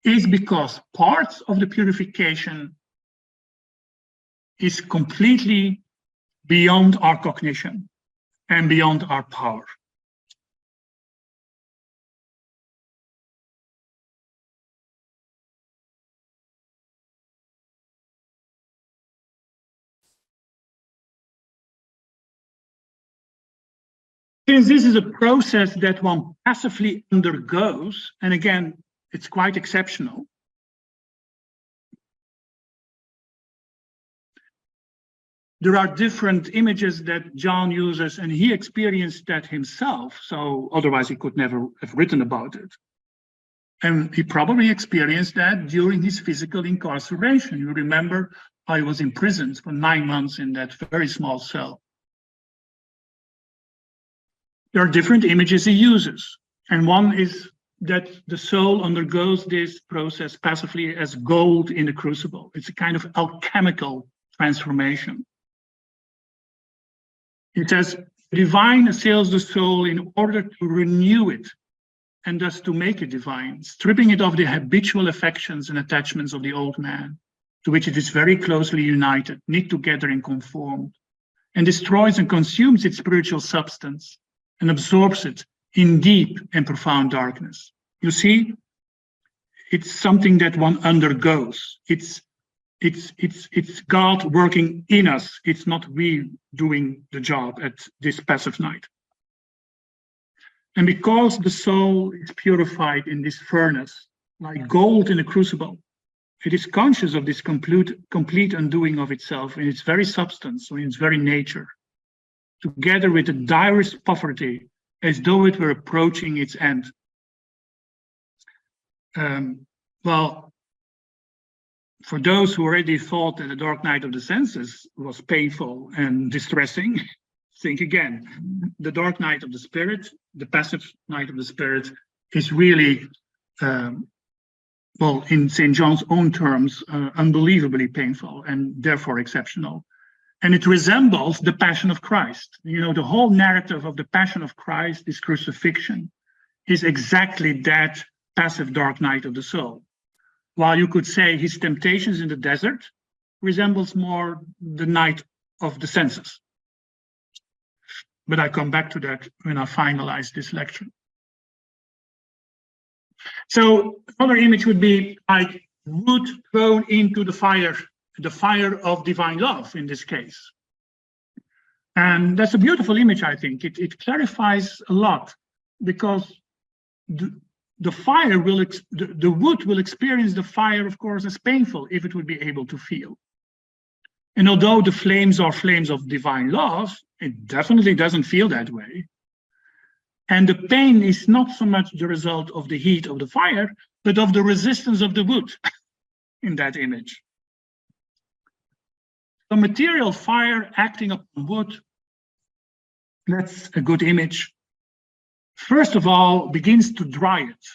is because parts of the purification is completely beyond our cognition and beyond our power. Since this is a process that one passively undergoes, and again, it's quite exceptional, there are different images that John uses, and he experienced that himself, so otherwise he could never have written about it. And he probably experienced that during his physical incarceration. You remember, I was imprisoned for 9 months in that very small cell. There are different images he uses, and one is that the soul undergoes this process passively as gold in the crucible. It's a kind of alchemical transformation. It says, divine assails the soul in order to renew it and thus to make it divine, stripping it of the habitual affections and attachments of the old man, to which it is very closely united, knit together and conformed, and destroys and consumes its spiritual substance and absorbs it in deep and profound darkness. You see, it's something that one undergoes. It's God working in us. It's not we doing the job at this passive night. And because the soul is purified in this furnace, like gold in a crucible, it is conscious of this complete undoing of itself in its very substance, or in its very nature, together with the direst poverty, as though it were approaching its end. Well, for those who already thought that the dark night of the senses was painful and distressing, think again. The dark night of the spirit, the passive night of the spirit, is really, well, in St. John's own terms, unbelievably painful and therefore exceptional. And it resembles the Passion of Christ. You know, the whole narrative of the Passion of Christ, this crucifixion, is exactly that passive dark night of the soul. While you could say his temptations in the desert resembles more the night of the senses. But I come back to that when I finalize this lecture. So another image would be like wood thrown into the fire of divine love in this case. And that's a beautiful image, I think. It clarifies a lot because the fire will, the wood will experience the fire, of course, as painful if it would be able to feel. And although the flames are flames of divine love, it definitely doesn't feel that way. And the pain is not so much the result of the heat of the fire, but of the resistance of the wood in that image. The material fire acting upon wood, that's a good image. First of all, begins to dry it,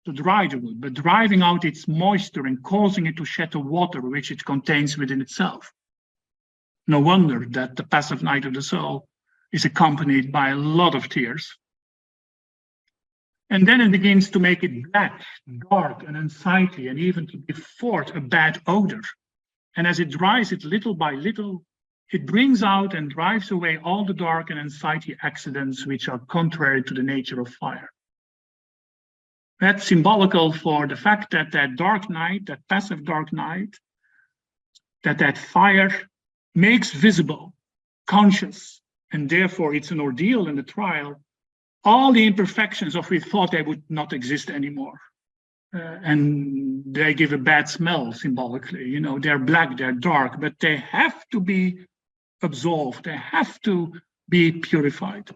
to dry the wood, but driving out its moisture and causing it to shed the water which it contains within itself. No wonder that the passive night of the soul is accompanied by a lot of tears. And then it begins to make it black, dark, and unsightly, and even to give forth a bad odor. And as it dries it little by little, it brings out and drives away all the dark and unsightly accidents which are contrary to the nature of fire. That's symbolical for the fact that that dark night, that passive dark night, that fire makes visible, conscious, and therefore it's an ordeal in the trial, all the imperfections of we thought they would not exist anymore. And they give a bad smell symbolically. They're black, they're dark, but they have to be absolved. They have to be purified.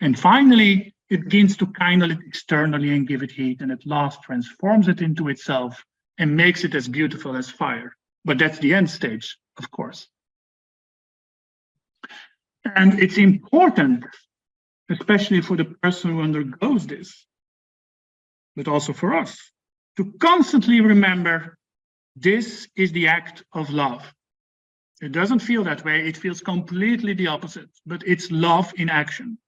And finally, it begins to kindle it externally and give it heat, and at last transforms it into itself and makes it as beautiful as fire. But that's the end stage, of course. And it's important, especially for the person who undergoes this, but also for us, to constantly remember this is the act of love. It doesn't feel that way, it feels completely the opposite, but it's love in action.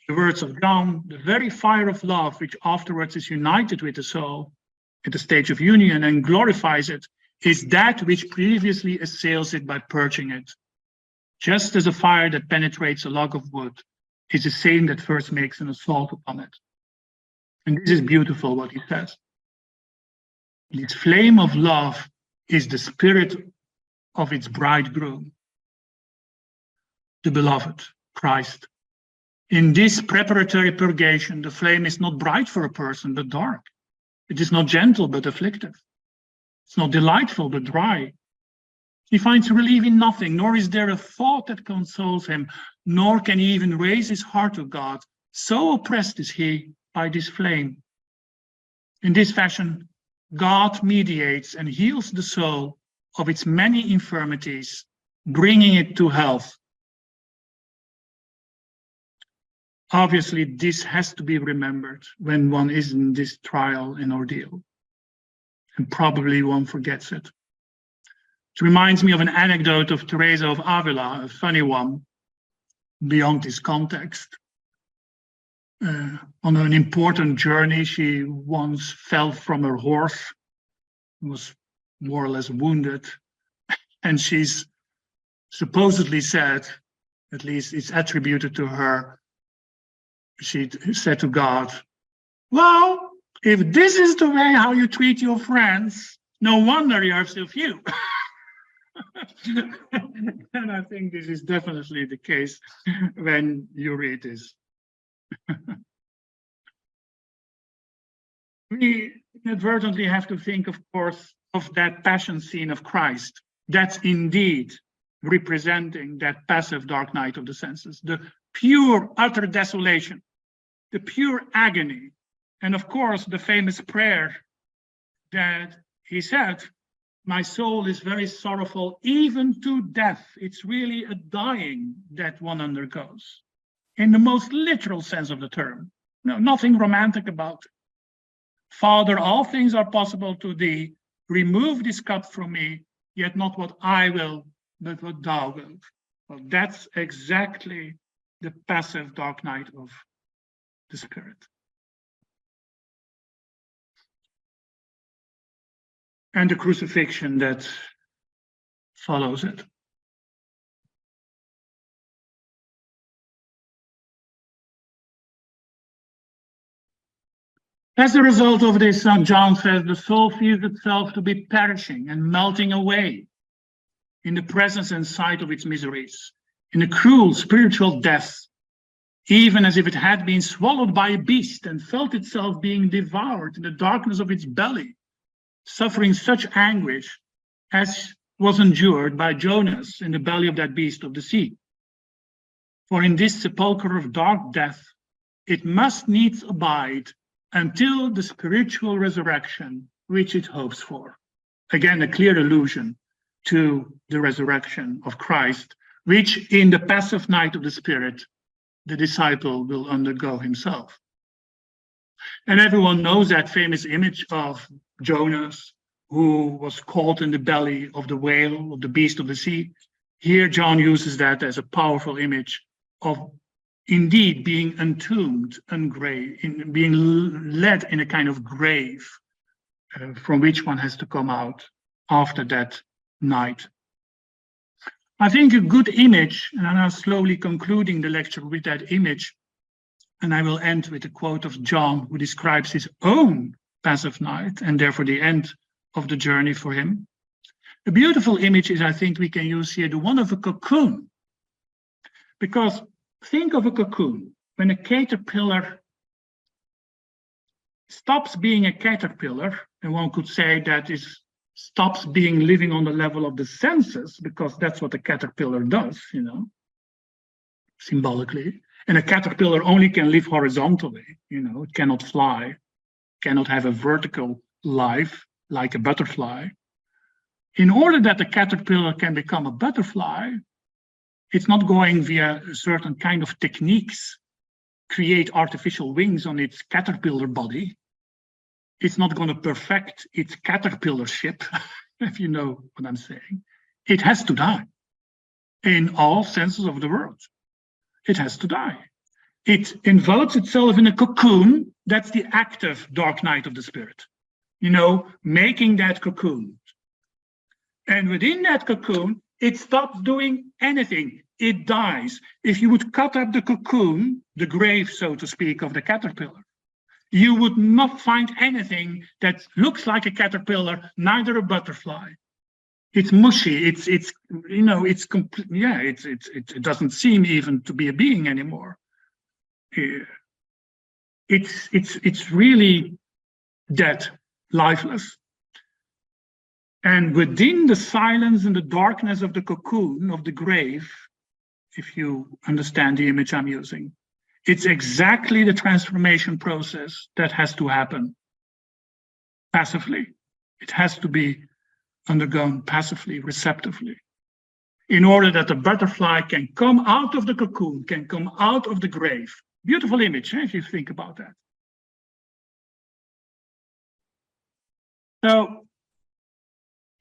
The words of John, the very fire of love, which afterwards is united with the soul at the stage of union and glorifies it, is that which previously assails it by purging it. Just as a fire that penetrates a log of wood is the same that first makes an assault upon it. And this is beautiful what he says. This flame of love is the spirit of its bridegroom, the beloved, Christ. In this preparatory purgation, the flame is not bright for a person, but dark. It is not gentle, but afflictive. It's not delightful, but dry. He finds relief in nothing, nor is there a thought that consoles him, nor can he even raise his heart to God. So oppressed is he by this flame. In this fashion, God mediates and heals the soul of its many infirmities, bringing it to health. Obviously, this has to be remembered when one is in this trial and ordeal, and probably one forgets it. It reminds me of an anecdote of Teresa of Avila, a funny one, beyond this context. On an important journey, she once fell from her horse, was more or less wounded, and she's supposedly said, at least it's attributed to her, she said to God, well, if this is the way how you treat your friends, no wonder you have so few. And I think this is definitely the case when you read this. We inadvertently have to think, of course, of that passion scene of Christ. That's indeed representing that passive dark night of the senses, the pure, utter desolation, the pure agony. And of course, the famous prayer that he said, my soul is very sorrowful, even to death. It's really a dying that one undergoes, in the most literal sense of the term. No, nothing romantic about it. Father, all things are possible to thee. Remove this cup from me, yet not what I will, but what thou wilt. Well, that's exactly the passive dark night of the spirit. And the crucifixion that follows it. As a result of this, John says, the soul feels itself to be perishing and melting away in the presence and sight of its miseries, in a cruel spiritual death, even as if it had been swallowed by a beast and felt itself being devoured in the darkness of its belly, suffering such anguish as was endured by Jonas in the belly of that beast of the sea. For in this sepulchre of dark death, it must needs abide until the spiritual resurrection which it hopes for. Again, a clear allusion to the resurrection of Christ, which in the passive night of the Spirit, the disciple will undergo himself. And everyone knows that famous image of Jonas, who was caught in the belly of the whale, of the beast of the sea. Here, John uses that as a powerful image of indeed being entombed, being led in a kind of grave from which one has to come out after that night. I think a good image, and I'm now slowly concluding the lecture with that image, and I will end with a quote of John, who describes his own passive night and therefore the end of the journey for him. A beautiful image is, I think we can use here, the one of a cocoon Because think of a cocoon. When a caterpillar stops being a caterpillar, and one could say that it stops being living on the level of the senses, because that's what a caterpillar does, symbolically. And a caterpillar only can live horizontally, it cannot fly, cannot have a vertical life like a butterfly. In order that the caterpillar can become a butterfly, it's not going via a certain kind of techniques, create artificial wings on its caterpillar body. It's not going to perfect its caterpillarship, if you know what I'm saying. It has to die in all senses of the word. It has to die. It envelops itself in a cocoon. That's the active dark night of the spirit, making that cocoon. And within that cocoon, it stops doing anything. It dies. If you would cut up the cocoon, the grave, so to speak, of the caterpillar, you would not find anything that looks like a caterpillar, neither a butterfly. It's mushy. It's complete. Yeah, it doesn't seem even to be a being anymore. It's really dead, lifeless. And within the silence and the darkness of the cocoon, of the grave, if you understand the image I'm using, it's exactly the transformation process that has to happen passively. It has to be undergone passively, receptively, in order that the butterfly can come out of the cocoon, can come out of the grave. Beautiful image, if you think about that. So,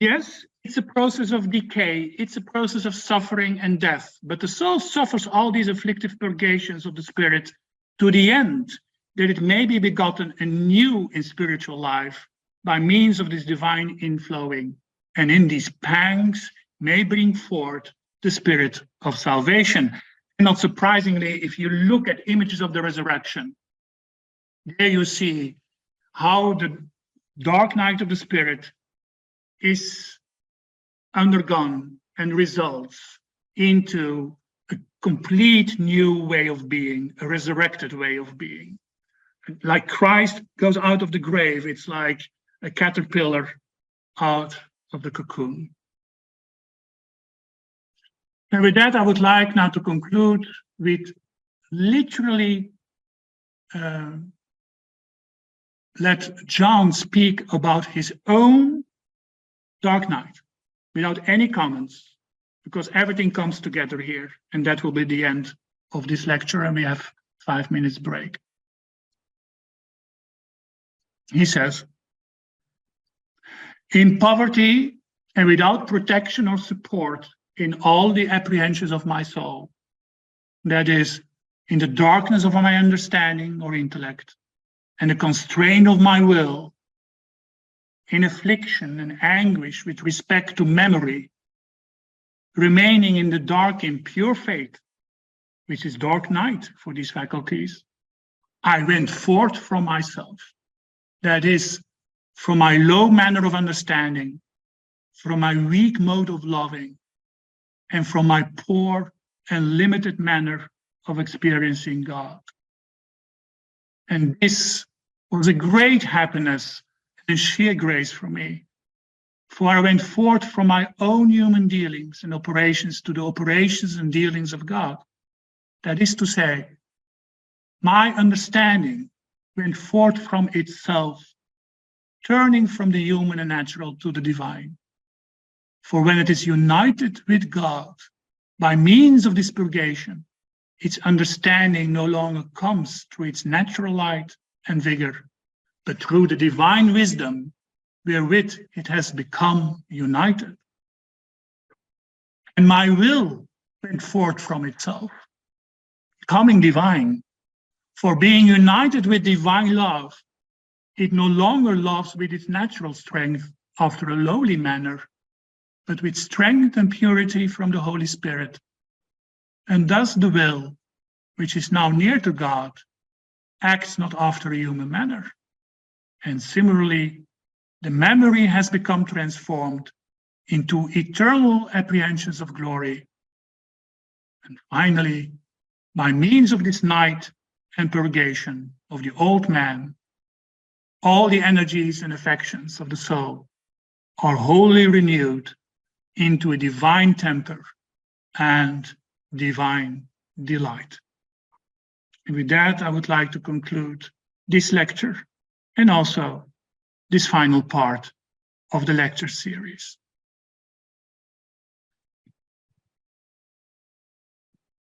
yes, it's a process of decay. It's a process of suffering and death. But the soul suffers all these afflictive purgations of the spirit to the end that it may be begotten anew in spiritual life by means of this divine inflowing. And in these pangs may bring forth the spirit of salvation. And not surprisingly, if you look at images of the resurrection, there you see how the dark night of the spirit is undergone and results into a complete new way of being, a resurrected way of being. Like Christ goes out of the grave, it's like a caterpillar out of the cocoon. And with that, I would like now to conclude with literally let John speak about his own dark night without any comments, because everything comes together here, and that will be the end of this lecture, and we have 5 minutes break. He says, in poverty and without protection or support in all the apprehensions of my soul, that is, in the darkness of my understanding or intellect, and the constraint of my will, in affliction and anguish with respect to memory, remaining in the dark in pure faith, which is dark night for these faculties, I went forth from myself, that is, from my low manner of understanding, from my weak mode of loving, and from my poor and limited manner of experiencing God. And this was a great happiness and sheer grace for me, for I went forth from my own human dealings and operations to the operations and dealings of God. That is to say, my understanding went forth from itself, turning from the human and natural to the divine. For when it is united with God by means of this purgation, its understanding no longer comes through its natural light and vigor, but through the divine wisdom wherewith it has become united. And my will went forth from itself, becoming divine. For being united with divine love, it no longer loves with its natural strength after a lowly manner, but with strength and purity from the Holy Spirit. And thus the will, which is now near to God, acts not after a human manner. And similarly, the memory has become transformed into eternal apprehensions of glory. And finally, by means of this night and purgation of the old man, all the energies and affections of the soul are wholly renewed into a divine temper and divine delight. And with that, I would like to conclude this lecture and also this final part of the lecture series.